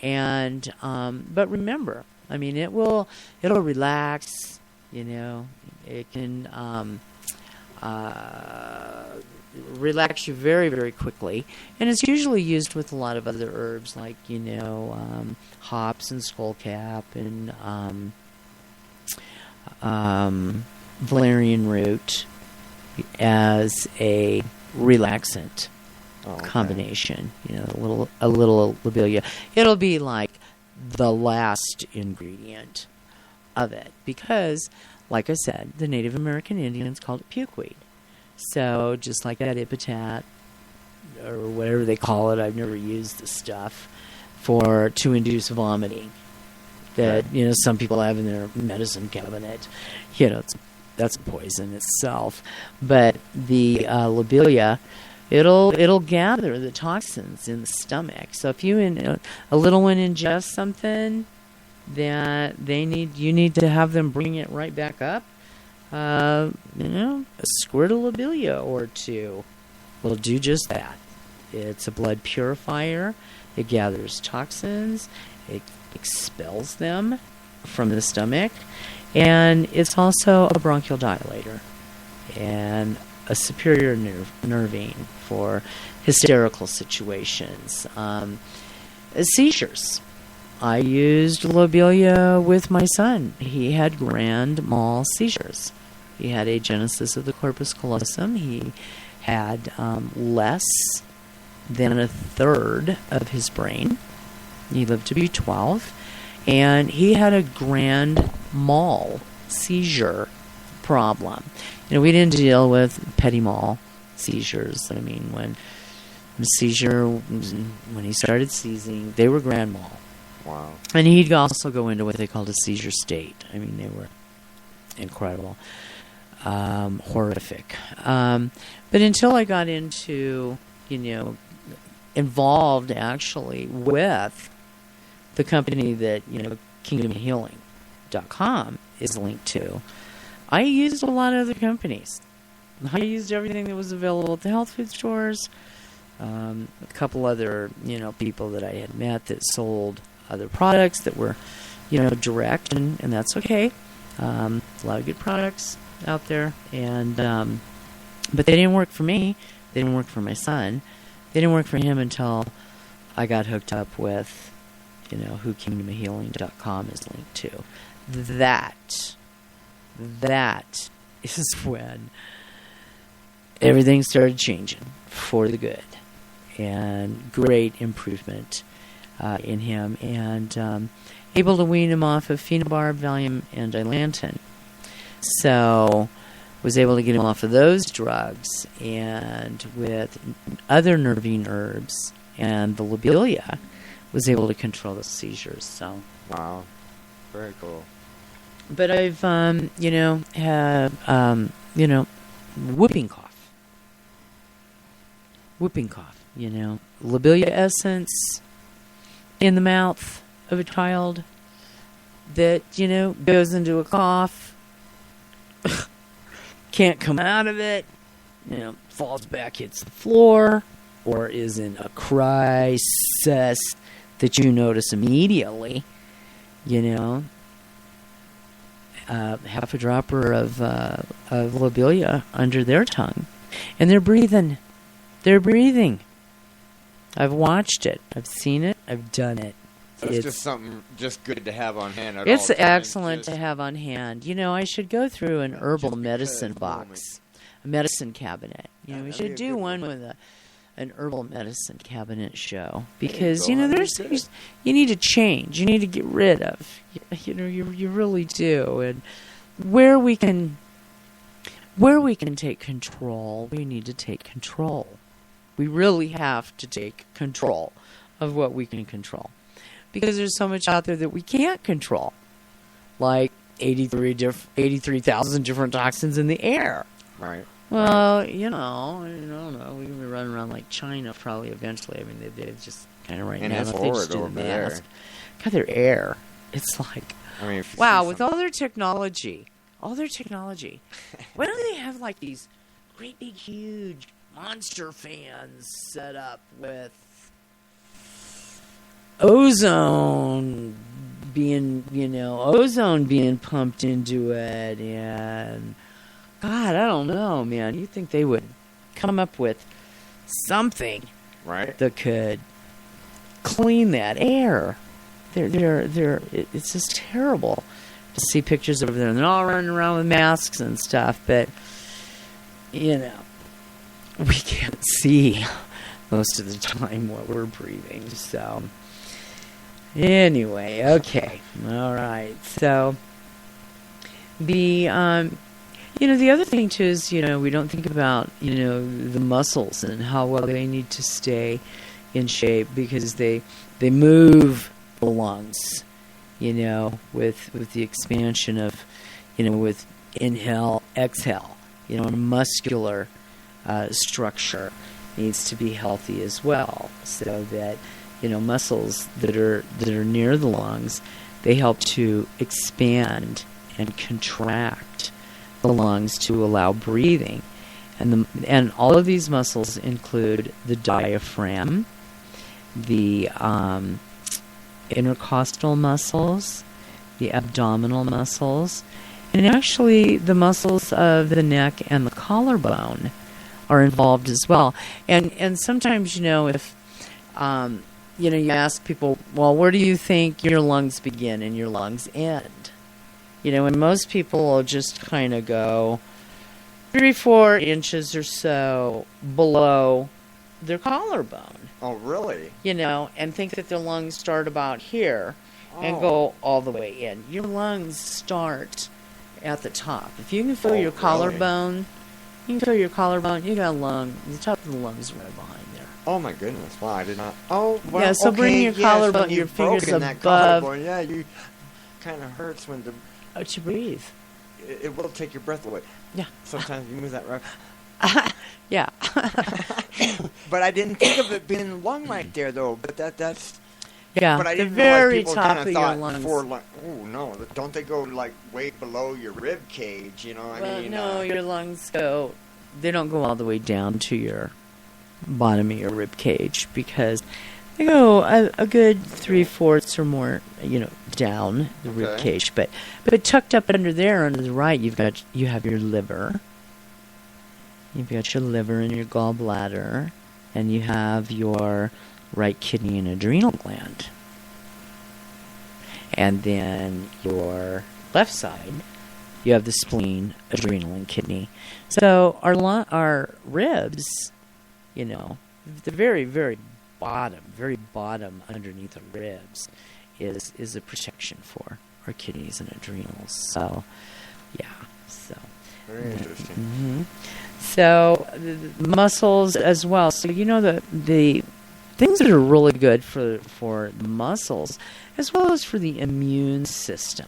And but remember, it'll relax. It can relax you very, very quickly, and it's usually used with a lot of other herbs like hops and skullcap and valerian root as a relaxant combination. A little lobelia. It'll be like the last ingredient of it because, like I said, the Native American Indians called it pukeweed. So just like that Ipetat or whatever they call it, I've never used the stuff to induce vomiting that some people have in their medicine cabinet. That's a poison itself. But the lobelia it'll gather the toxins in the stomach. So if a little one ingests something that you need to have them bring it right back up, a squirt of lobelia or two will do just that. It's a blood purifier. It gathers toxins. It expels them from the stomach. And it's also a bronchial dilator and a superior nervine for hysterical situations. Seizures. I used lobelia with my son. He had grand mal seizures. He had agenesis of the corpus callosum. He had less than a third of his brain. He lived to be 12. And he had a grand mal seizure problem. We didn't deal with petit mal seizures. I mean, when he started seizing, they were grand mal. Wow. And he'd also go into what they called a seizure state. I mean, they were incredible. Horrific. But until I got into, involved actually with the company that, kingdomhealing.com is linked to, I used a lot of other companies. I used everything that was available at the health food stores. A couple other, people that I had met that sold other products that were, direct, and that's okay. A lot of good products out there, and but they didn't work for me. They didn't work for my son. They didn't work for him until I got hooked up with, who kingdomhealing.com is linked to. That is when everything started changing for the good, and great improvement in him, and able to wean him off of phenobarb, Valium, and Dilantin. So was able to get him off of those drugs, and with other nervine herbs and the lobelia, was able to control the seizures. So wow, very cool. But I've had whooping cough, lobelia essence in the mouth of a child that goes into a cough, can't come out of it, falls back, hits the floor, or is in a crisis that you notice immediately, half a dropper of lobelia under their tongue, and they're breathing. I've watched it. I've seen it. I've done it. So it's just something good to have on hand at It's all times. excellent to have on hand. I should go through an herbal medicine box, a medicine cabinet. We should do one with an herbal medicine cabinet show, because there's things you need to change, you need to get rid of. You really do, and where we can take control, we need to take control. We really have to take control of what we can control, because there's so much out there that we can't control, like 83,000 different toxins in the air. Right. Well, I don't know. We're going to be running around like China probably eventually. I mean, they're just kind of right and now. it's They just horrid do the over there. mask. God, their air. It's like, wow, with all their technology. Why don't they have like these great big huge monster fans set up with ozone being pumped into it, and God, I don't know, man. You think they would come up with something that could clean that air? It's just terrible to see pictures over there, and they're all running around with masks and stuff, but we can't see most of the time what we're breathing. So anyway, okay, all right. So the the other thing too is we don't think about the muscles and how well they need to stay in shape, because they move the lungs, with the expansion of with inhale, exhale, muscular structure, needs to be healthy as well, so that muscles that are near the lungs, they help to expand and contract the lungs to allow breathing. And all of these muscles include the diaphragm, the intercostal muscles, the abdominal muscles, and actually the muscles of the neck and the collarbone are involved as well. And sometimes, if you ask people, well, where do you think your lungs begin and your lungs end? And most people will just kind of go 3-4 inches or so below their collarbone. Oh, really? And think that their lungs start about here and go all the way in. Your lungs start at the top. If you can feel your collarbone, you got a lung, the top of the lungs right behind there. Oh my goodness! Wow, I did not. Oh, well, yeah. So bring your collarbone, your fingers above. Yeah, you kind of hurts when to breathe. It will take your breath away. Yeah. Sometimes you move that right. Yeah. But I didn't think of it being lung right there, though. But that's. Yeah. But I the didn't very realize top of your lungs. Oh no! Don't they go like way below your rib cage? No, your lungs go. They don't go all the way down to your bottom of your rib cage, because they go a good 3/4 or more, down the rib cage. But tucked up under there, under the right, you have your liver. You've got your liver and your gallbladder, and you have your right kidney and adrenal gland. And then your left side, you have the spleen, adrenal, and kidney. So our ribs, the very, very bottom underneath the ribs is a protection for our kidneys and adrenals. So, yeah. So very interesting. Mm-hmm. So the muscles as well. So the things that are really good for the muscles, as well as for the immune system,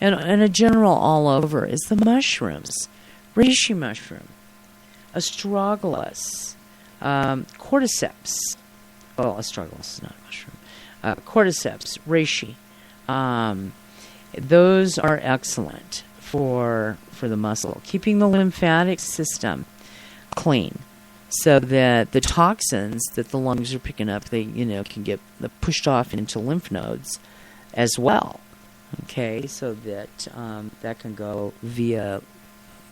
and a general all over, is the mushrooms. Reishi mushroom, astragalus, cordyceps. Well, astragalus is not a mushroom. Cordyceps, reishi. Those are excellent for the muscle, keeping the lymphatic system clean, so that the toxins that the lungs are picking up, they can get pushed off into lymph nodes as well. Okay, so that that can go via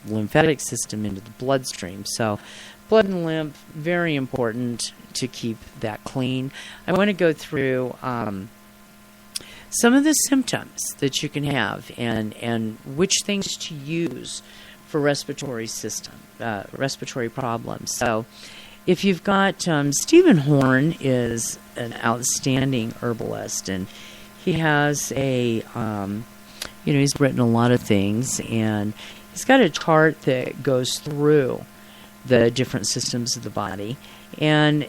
lymphatic system into the bloodstream. So blood and lymph, very important to keep that clean. I want to go through some of the symptoms that you can have, and which things to use for respiratory system, respiratory problems. So if you've got, Stephen Horn is an outstanding herbalist, and he has he's written a lot of things, and he's got a chart that goes through the different systems of the body and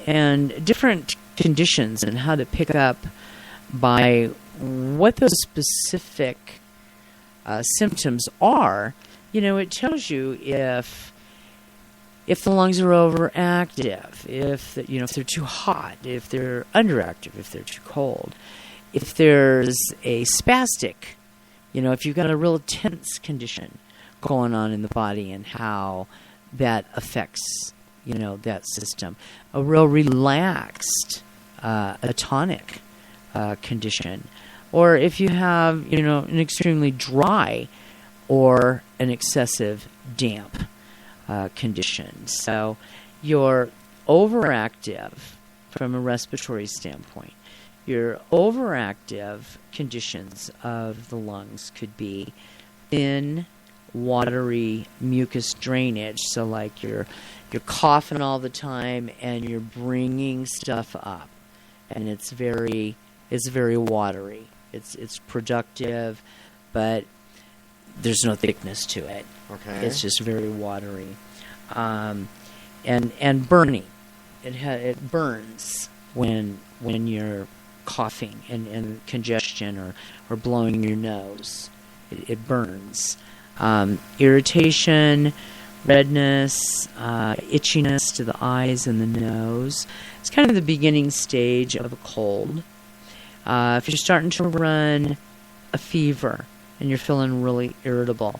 different conditions, and how to pick up by what those specific symptoms are. It tells you if the lungs are overactive, if they're too hot, if they're underactive, if they're too cold, if there's a spastic, if you've got a real tense condition going on in the body, and how that affects, that system. A real relaxed, atonic condition. Or if you have, an extremely dry or an excessive damp condition. So you're overactive from a respiratory standpoint. Your overactive conditions of the lungs could be thin, watery mucus drainage. So like you're coughing all the time, and you're bringing stuff up, and it's very watery. It's productive, but there's no thickness to it. Okay. It's just very watery, and burning. It burns when you're coughing and congestion or blowing your nose. It burns. Irritation, redness, itchiness to the eyes and the nose. It's kind of the beginning stage of a cold. If you're starting to run a fever and you're feeling really irritable,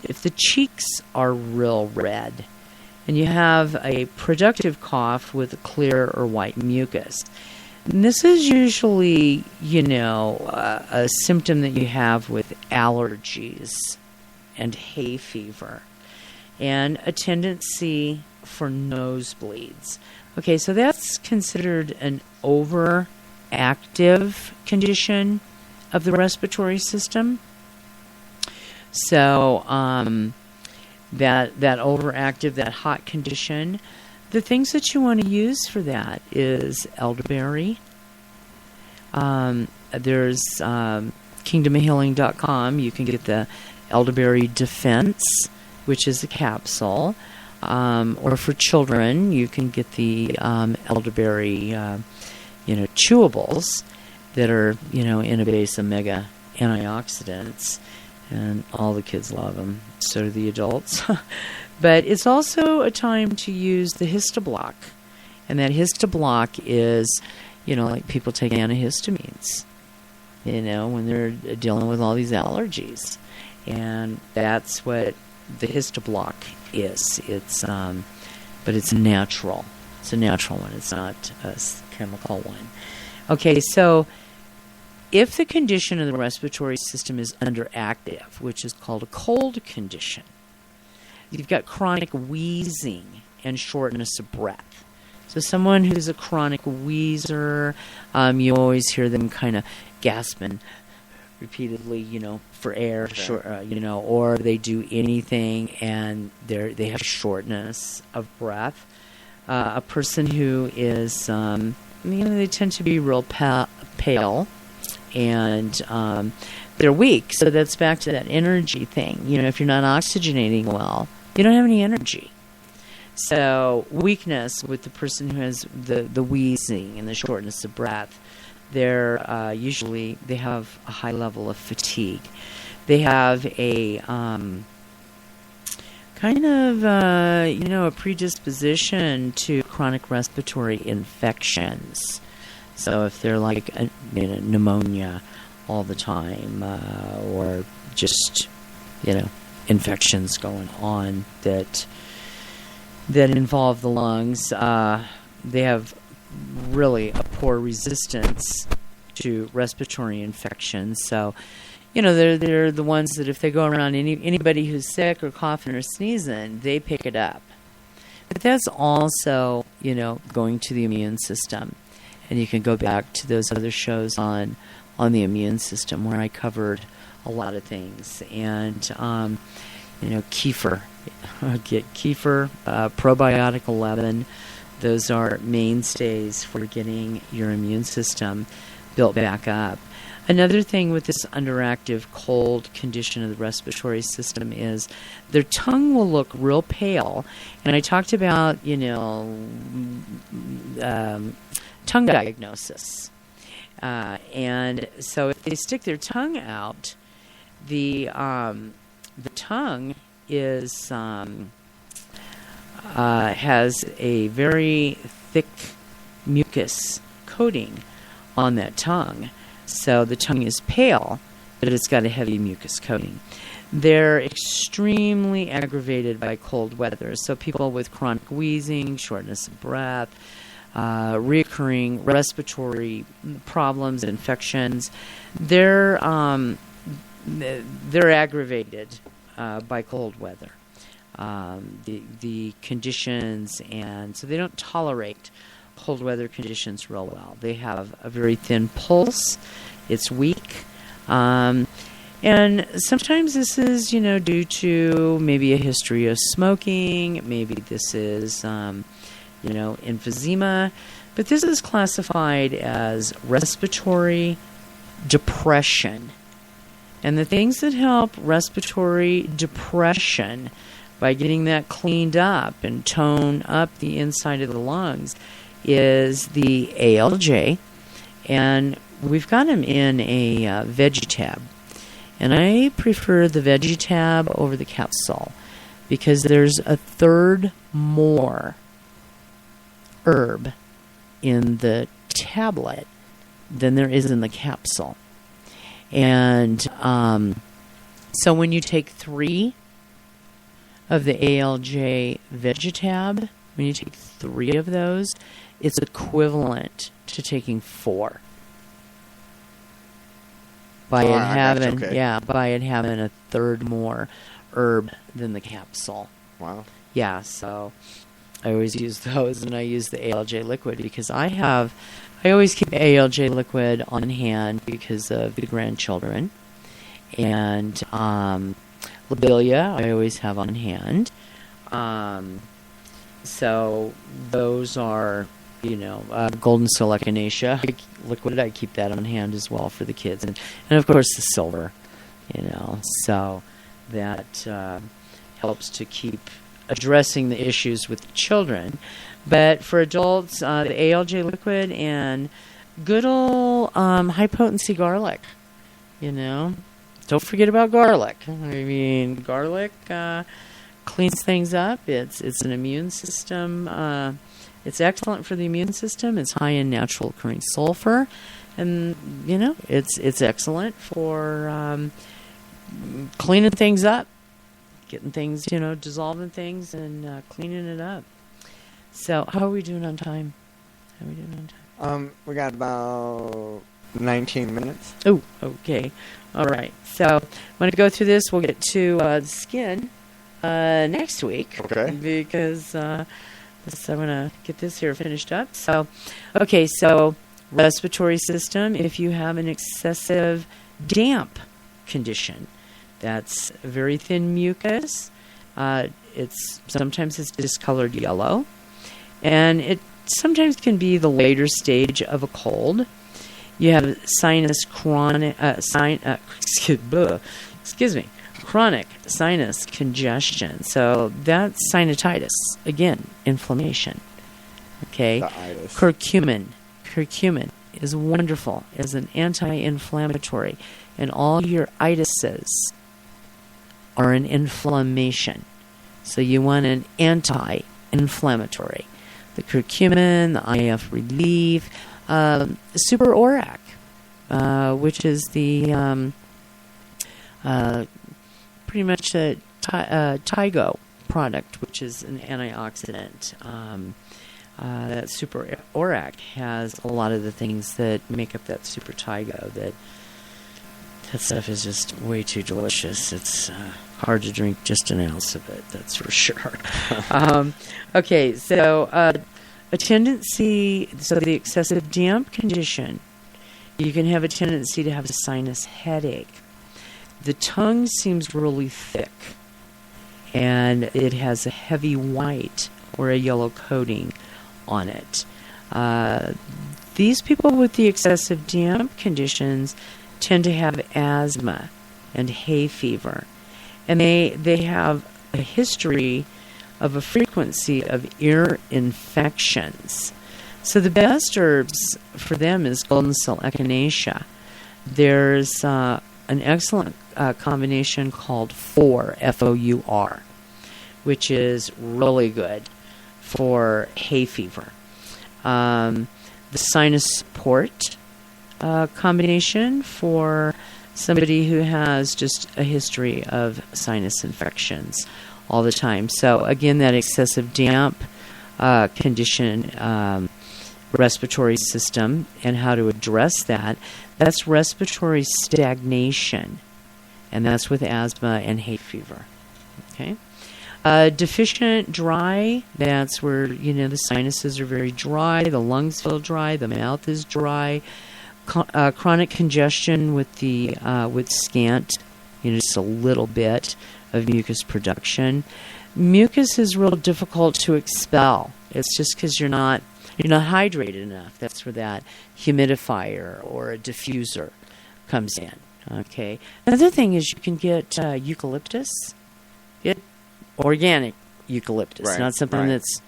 if the cheeks are real red, and you have a productive cough with a clear or white mucus, and this is usually, a symptom that you have with allergies and hay fever, and a tendency for nosebleeds. Okay, so that's considered an overactive condition of the respiratory system. So that overactive, that hot condition, the things that you want to use for that is elderberry. There's kingdomofhealing.com. You can get the elderberry defense, which is a capsule. Or for children, you can get the elderberry, chewables that are, in a base of mega antioxidants. And all the kids love them. So do the adults. But it's also a time to use the Histoblock. And that Histoblock is, like people take antihistamines, when they're dealing with all these allergies. And that's what the Histoblock is. It's, but it's natural. It's a natural one. It's not a chemical one. Okay, so if the condition of the respiratory system is underactive, which is called a cold condition, you've got chronic wheezing and shortness of breath. So someone who's a chronic wheezer, you always hear them kind of gasping repeatedly, for air, or they do anything and they have shortness of breath. A person who is, they tend to be real pale. And they're weak, so that's back to that energy thing. If you're not oxygenating well, you don't have any energy. So weakness with the person who has the wheezing and the shortness of breath, they're usually, they have a high level of fatigue. They have a a predisposition to chronic respiratory infections. So if they're like pneumonia all the time, or just infections going on that involve the lungs, they have really a poor resistance to respiratory infections. So they're the ones that if they go around anybody who's sick or coughing or sneezing, they pick it up. But that's also going to the immune system. And you can go back to those other shows on the immune system where I covered a lot of things. And, kefir. Get kefir, probiotic 11. Those are mainstays for getting your immune system built back up. Another thing with this underactive cold condition of the respiratory system is their tongue will look real pale. And I talked about, tongue diagnosis. And so if they stick their tongue out, the tongue is has a very thick mucus coating on that tongue. So the tongue is pale, but it's got a heavy mucus coating. They're extremely aggravated by cold weather. So people with chronic wheezing, shortness of breath, reoccurring respiratory problems, infections, they're aggravated by cold weather. The conditions, and so they don't tolerate cold weather conditions real well. They have a very thin pulse. It's weak. And sometimes this is, due to maybe a history of smoking. Maybe this is, emphysema. But this is classified as respiratory depression. And the things that help respiratory depression by getting that cleaned up and tone up the inside of the lungs is the ALJ. And we've got them in a veggie tab. And I prefer the veggie tab over the capsule because there's a third more herb in the tablet than there is in the capsule. And so when you take 3 of the ALJ Vegetab, when you take 3 of those, it's equivalent to taking 4. By it having, by it having a third more herb than the capsule. Wow. Yeah, so I always use those, and I use the ALJ liquid because I always keep ALJ liquid on hand because of the grandchildren, and lobelia I always have on hand. So those are, golden seal echinacea liquid. I keep that on hand as well for the kids, and of course the silver. So that helps to keep addressing the issues with the children. But for adults, the ALJ liquid and good old high potency garlic. Don't forget about garlic. I mean, garlic cleans things up. It's an immune system. It's excellent for the immune system. It's high in natural occurring sulfur, and it's excellent for cleaning things up, getting things, dissolving things and cleaning it up. So, how are we doing on time? We got about 19 minutes. Oh, okay. All right. So, I'm going to go through this. We'll get to the skin next week. Okay. Because I'm going to get this here finished up. So, okay. So, respiratory system. If you have an excessive damp condition, that's very thin mucus. Sometimes it's discolored yellow. And it sometimes can be the later stage of a cold. You have chronic sinus congestion. So that's sinusitis. Again, inflammation. Okay. Curcumin is wonderful as an anti-inflammatory, and all your itises are an inflammation. So you want an anti-inflammatory. The curcumin, the IF relief, super ORAC, which is the pretty much a Tygo product, which is an antioxidant. That super ORAC has a lot of the things that make up that super Tygo. That stuff is just way too delicious. It's hard to drink just an ounce of it, that's for sure. Okay, so a tendency, so the excessive damp condition, you can have a tendency to have a sinus headache. The tongue seems really thick, and it has a heavy white or a yellow coating on it. These people with the excessive damp conditions tend to have asthma and hay fever, and they have a history of a frequency of ear infections. So the best herbs for them is golden seal echinacea. There's an excellent combination called FOUR, F-O-U-R, which is really good for hay fever. The sinus support combination for somebody who has just a history of sinus infections all the time. So again, that excessive damp condition, respiratory system, and how to address that, that's respiratory stagnation, and that's with asthma and hay fever. Okay. Deficient dry, that's where, the sinuses are very dry, the lungs feel dry, the mouth is dry. Chronic congestion with the with scant, just a little bit of mucus production. Mucus is real difficult to expel. It's just because you're not hydrated enough. That's where that humidifier or a diffuser comes in. Okay. Another thing is you can get eucalyptus. Get organic eucalyptus, right, not something right. that's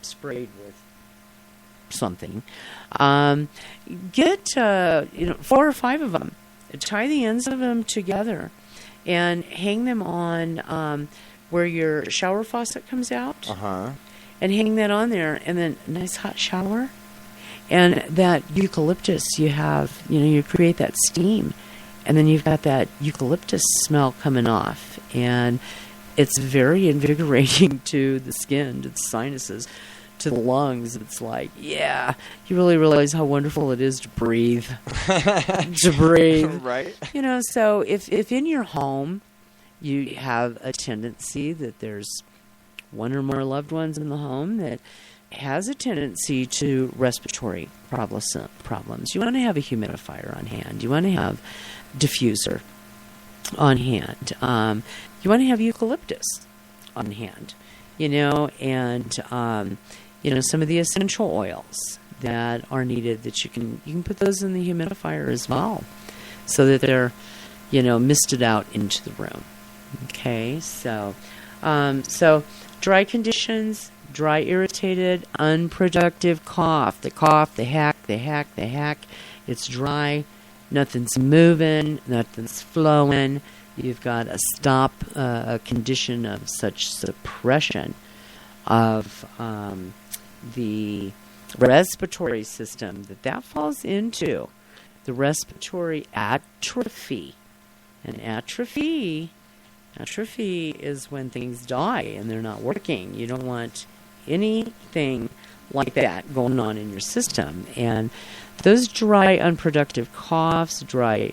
sprayed with something. Get 4 or 5 of them. Tie the ends of them together and hang them on where your shower faucet comes out, Uh-huh. and hang that on there, and then a nice hot shower. And that eucalyptus, you create that steam, and then you've got that eucalyptus smell coming off, and it's very invigorating to the skin, to the sinuses, to the lungs. It's like, yeah, you really realize how wonderful it is to breathe. To breathe. Right. So if in your home you have a tendency that there's one or more loved ones in the home that has a tendency to respiratory problems, you want to have a humidifier on hand. You want to have diffuser on hand. You want to have eucalyptus on hand, and some of the essential oils that are needed, that you can put those in the humidifier as well, so that they're misted out into the room. Okay, so dry conditions, dry, irritated, unproductive cough. The hack. It's dry. Nothing's moving. Nothing's flowing. You've got a condition of such suppression of the respiratory system that falls into the respiratory atrophy. And atrophy is when things die and they're not working. You don't want anything like that going on in your system. And those dry, unproductive coughs, dry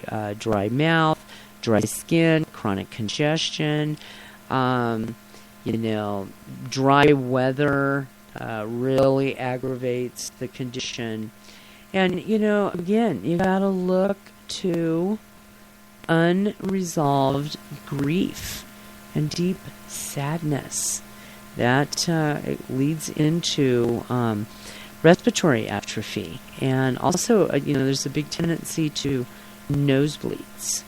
mouth, dry skin, chronic congestion, dry weather really aggravates the condition. And, again, you got to look to unresolved grief and deep sadness. That leads into respiratory atrophy. And also, there's a big tendency to nosebleeds.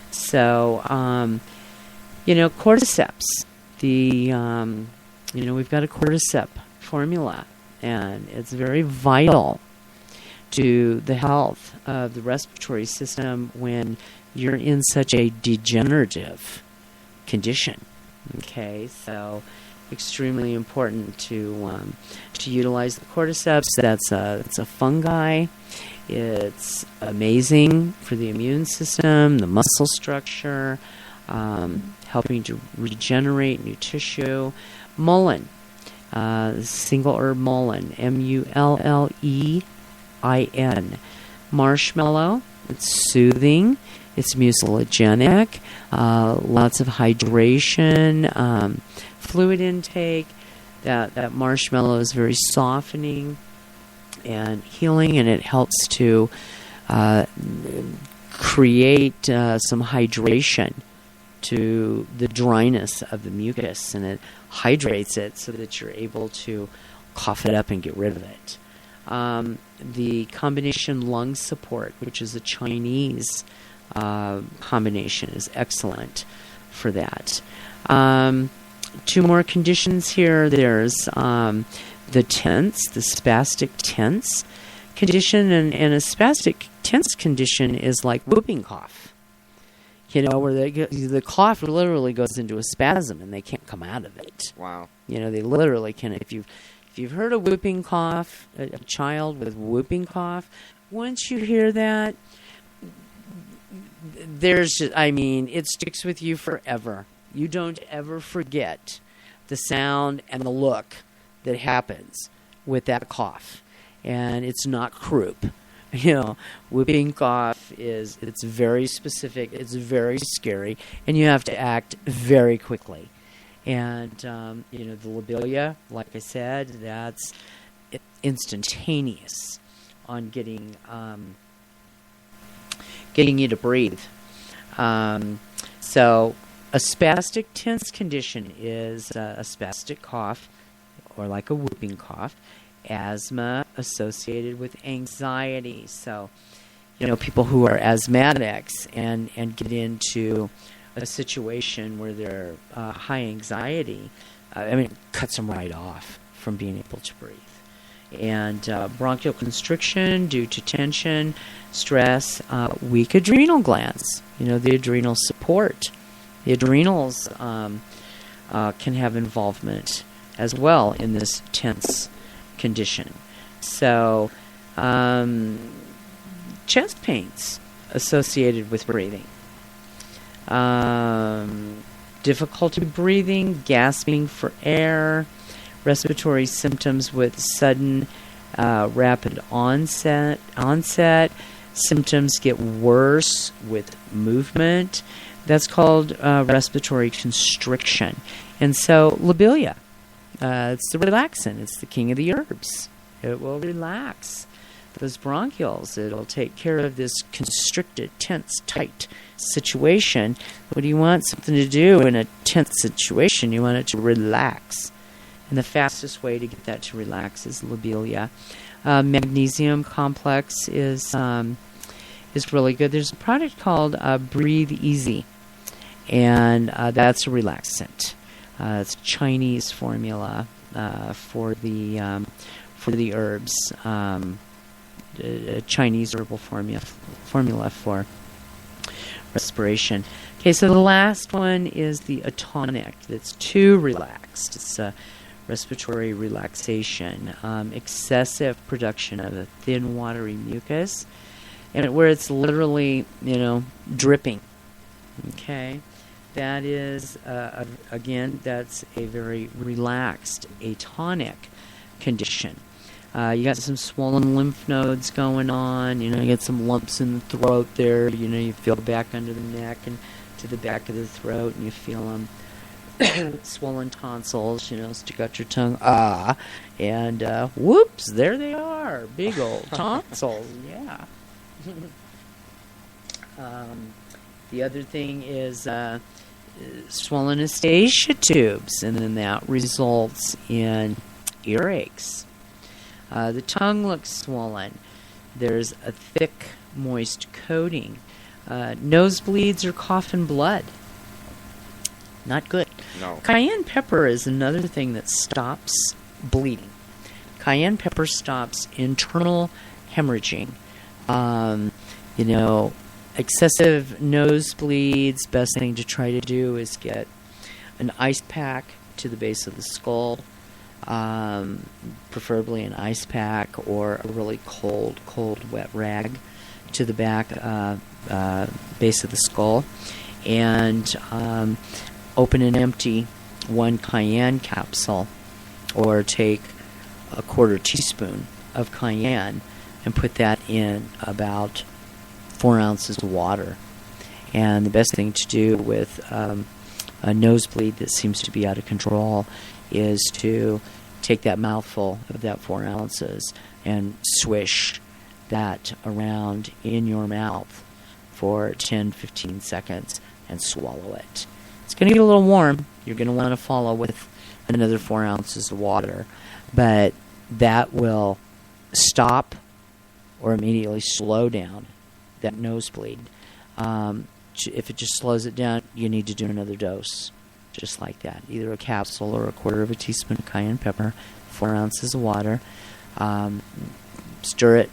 So, cordyceps. We've got a cordyceps formula, and it's very vital to the health of the respiratory system when you're in such a degenerative condition. Okay, so extremely important to utilize the cordyceps. It's a fungi. It's amazing for the immune system, the muscle structure, helping to regenerate new tissue. Mullein, single herb mullein, Mullein. Marshmallow, it's soothing, it's mucilagenic, lots of hydration, fluid intake. That marshmallow is very softening and healing, and it helps to create some hydration to the dryness of the mucus, and it hydrates it so that you're able to cough it up and get rid of it. The combination lung support, which is a Chinese combination, is excellent for that. Two more conditions here. There's the tense, the spastic tense condition, and a spastic tense condition is like whooping cough. Where the cough literally goes into a spasm and they can't come out of it. Wow. They literally can. If you've heard a whooping cough, a child with whooping cough, once you hear that, it sticks with you forever. You don't ever forget the sound and the look that happens with that cough. And it's not croup. Whooping cough it's very specific, it's very scary, and you have to act very quickly. And, the lobelia, like I said, that's instantaneous on getting you to breathe. So a spastic tense condition is a spastic cough, or like a whooping cough, asthma associated with anxiety. So, people who are asthmatics and get into a situation where they're high anxiety, it cuts them right off from being able to breathe. And bronchial constriction due to tension, stress, weak adrenal glands. The adrenal support. The adrenals can have involvement as well in this tense condition. So, chest pains associated with breathing. Difficulty breathing, gasping for air, respiratory symptoms with sudden rapid onset. Symptoms get worse with movement. That's called respiratory constriction. And so lobelia, it's the relaxant. It's the king of the herbs. It will relax those bronchioles. It'll take care of this constricted, tense, tight situation. What do you want something to do in a tense situation? You want it to relax. And the fastest way to get that to relax is lobelia. Magnesium complex is really good. There's a product called Breathe Easy, and that's a relaxant. It's a Chinese formula for the herbs. A Chinese herbal formula for respiration. Okay, so the last one is the atonic. That's too relaxed. It's respiratory relaxation, excessive production of a thin, watery mucus, and where it's literally, dripping. Okay, that is again, that's a very relaxed atonic condition. You got some swollen lymph nodes going on. You get some lumps in the throat there. You feel back under the neck and to the back of the throat, and you feel them. Swollen tonsils, stick out your tongue, and whoops, there they are, big old tonsils, yeah. The other thing is swollen eustachian tubes, and then that results in earaches. The tongue looks swollen. There's a thick, moist coating. Nosebleeds or coughing blood. Not good. No. Cayenne pepper is another thing that stops bleeding. Cayenne pepper stops internal hemorrhaging. Excessive nosebleeds, best thing to try to do is get an ice pack to the base of the skull, preferably an ice pack or a really cold, wet rag to the back base of the skull, and open and empty one cayenne capsule, or take a quarter teaspoon of cayenne and put that in about 4 ounces of water. And the best thing to do with a nosebleed that seems to be out of control is to take that mouthful of that 4 ounces and swish that around in your mouth for 10-15 seconds and swallow it. It's going to get a little warm. You're going to want to follow with another 4 ounces of water, but that will stop or immediately slow down that nosebleed. If it just slows it down, you need to do another dose, just like that. Either a capsule or a quarter of a teaspoon of cayenne pepper, 4 ounces of water. Stir it,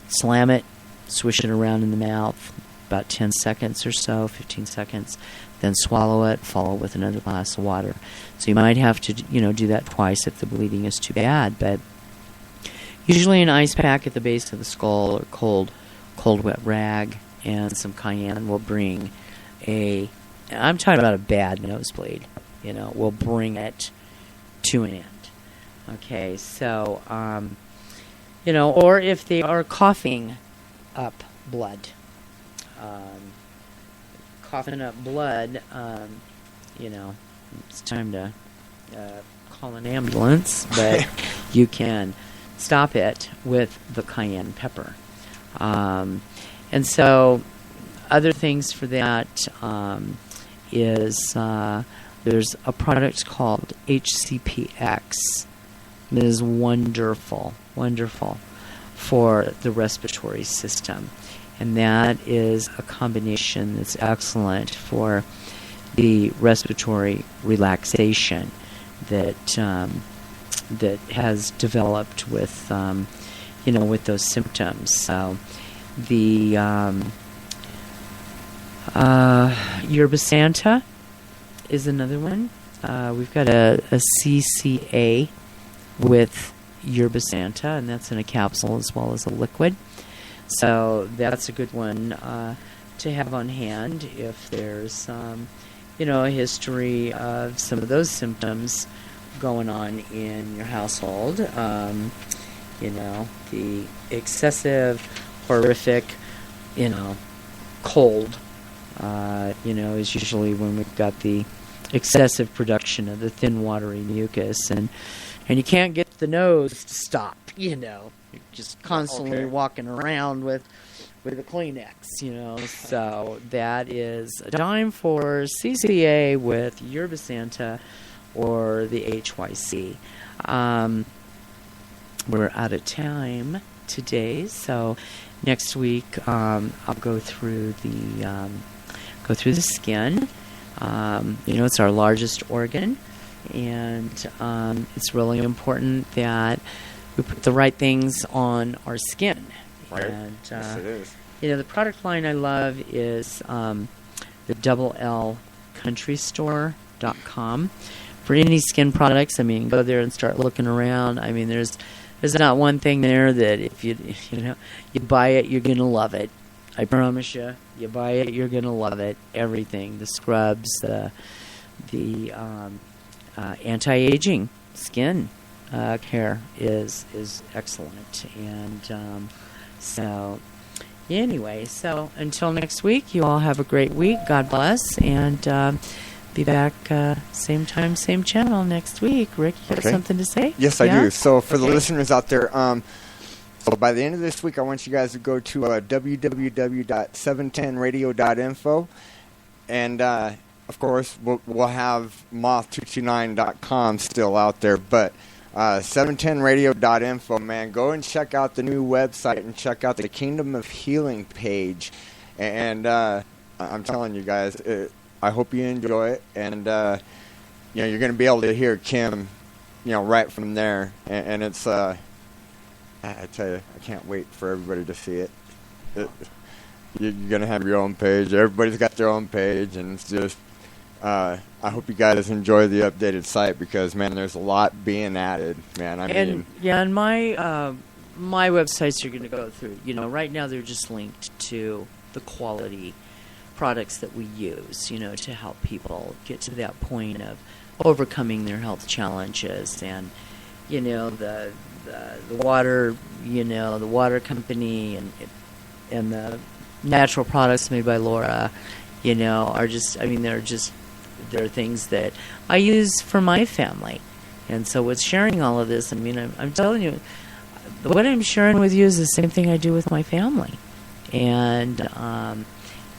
slam it, swish it around in the mouth, about 10 seconds or so, 15 seconds. Then swallow it, follow with another glass of water. So you might have to, do that twice if the bleeding is too bad. But usually an ice pack at the base of the skull, or cold wet rag, and some cayenne will bring I'm talking about a bad nosebleed, will bring it to an end. Okay, so, or if they are coughing up blood, it's time to call an ambulance, but you can stop it with the cayenne pepper. And so other things for that is there's a product called HCPX that is wonderful for the respiratory system. And that is a combination that's excellent for the respiratory relaxation that has developed with with those symptoms. So the yerba santa is another one. we've got a CCA with yerba santa, and that's in a capsule as well as a liquid. So that's a good one to have on hand if there's, a history of some of those symptoms going on in your household. The excessive, horrific, cold, is usually when we've got the excessive production of the thin, watery mucus, and you can't get the nose to stop, You're just constantly walking around with a Kleenex, So that is a dime for CCA with yerba santa or the HYC. We're out of time today, so next week I'll go through the skin. It's our largest organ, and it's really important that we put the right things on our skin. Right. And yes, it is. The product line I love is the double-L-countrystore.com. For any skin products, go there and start looking around. There's not one thing there that if you buy it, you're gonna love it. I promise you. You buy it, you're gonna love it. Everything, the scrubs, the anti-aging skin care is excellent. And so until next week, you all have a great week. God bless, and be back same time, same channel next week. Rick, you have something to say? Yes, I do. So for the listeners out there, so by the end of this week, I want you guys to go to www.710radio.info, and of course, we'll have moth229.com still out there, but 710radio.info, man, go and check out the new website and check out the Kingdom of Healing page. And I'm telling you guys, I hope you enjoy it. And, you're going to be able to hear Kim, right from there. And it's, I tell you, I can't wait for everybody to see it. You're going to have your own page. Everybody's got their own page. And it's just, I hope you guys enjoy the updated site because, man, there's a lot being added, man. And my websites are going to go through. Right now they're just linked to the quality products that we use, to help people get to that point of overcoming their health challenges. And, the water, the water company and the natural products made by Laura, are just, they're things that I use for my family. And so with sharing all of this, I'm telling you, what I'm sharing with you is the same thing I do with my family. And,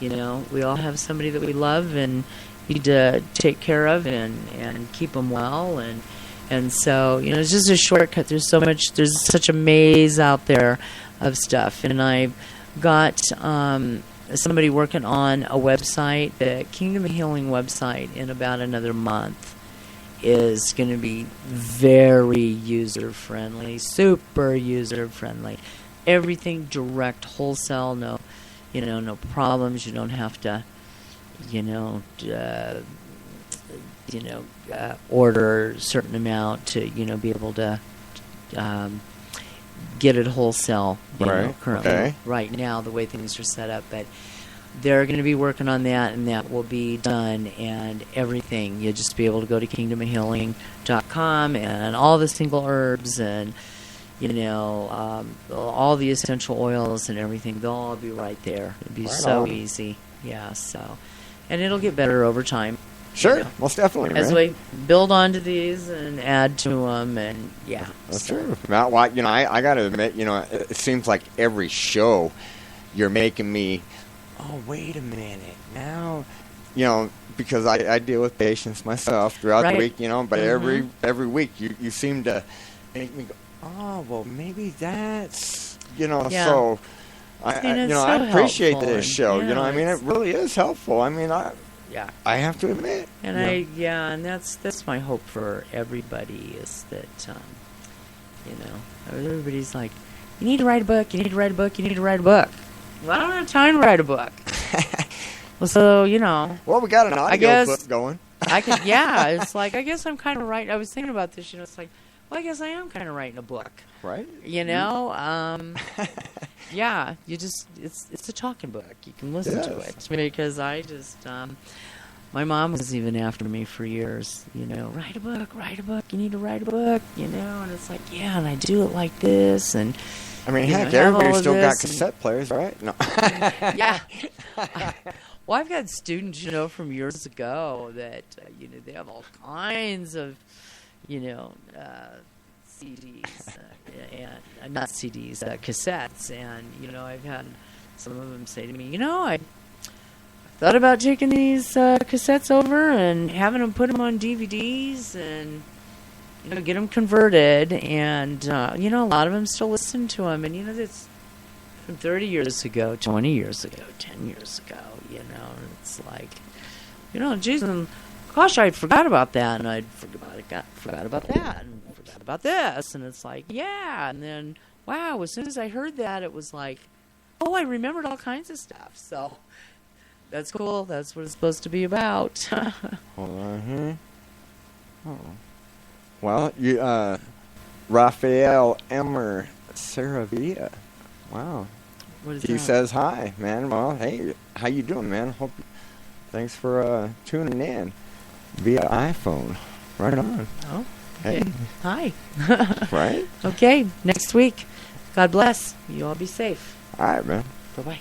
we all have somebody that we love and need to take care of and keep them well. And so, it's just a shortcut. There's such a maze out there of stuff. And I've got somebody working on a website, the Kingdom of Healing website, in about another month is going to be very user-friendly, super user-friendly. Everything direct, wholesale, no problems. You don't have to, order a certain amount to, be able to get it wholesale, currently, right now, the way things are set up. But they're going to be working on that, and that will be done, and everything. You'll just be able to go to kingdomofhealing.com, and all the single herbs and, all the essential oils and everything, they'll all be right there. It'll be so easy. Yeah, so. And it'll get better over time. Sure, most definitely. As we build onto these and add to them, and that's true. Well, I got to admit, it seems like every show you're making me, oh, wait a minute, now, because I deal with patients myself throughout the week, but every week you seem to make me go, oh, well, maybe that's, so I appreciate this show. It really is helpful. I have to admit. And and that's my hope for everybody is that, everybody's like, you need to write a book, you need to write a book, you need to write a book. Well, I don't have time to write a book. Well, so, Well, we got an audio book going. I could, yeah, it's like, I guess I'm kind of writing. I was thinking about this, it's like, well, I guess I am kind of writing a book. Right? Yeah, it's a talking book. You can listen to it. Because I just, my mom was even after me for years, write a book, you need to write a book, and it's like, yeah, and I do it like this, and I mean, heck, everybody still got cassette players, right? No. Yeah. Well, I've got students, from years ago that, they have all kinds of, CDs, and not CDs, cassettes. And, I've had some of them say to me, I thought about taking these cassettes over and having them put them on DVDs and, get them converted. And, a lot of them still listen to them. And, it's from 30 years ago, 20 years ago, 10 years ago, it's like, geez, and gosh, I forgot about that, and I'd forgot about that, and forgot about this, and it's like, yeah, and then, wow, as soon as I heard that, it was like, oh, I remembered all kinds of stuff, so that's cool, that's what it's supposed to be about. Hold on here. Oh. Well, you, Raphael Emmer Saravia. Wow. What is He that? says hi, man. Well, hey, how you doing, man? Thanks for tuning in via iPhone. Right on. Oh, okay. Hey. Hi. Right? Okay, next week. God bless. You all be safe. All right, man. Bye-bye.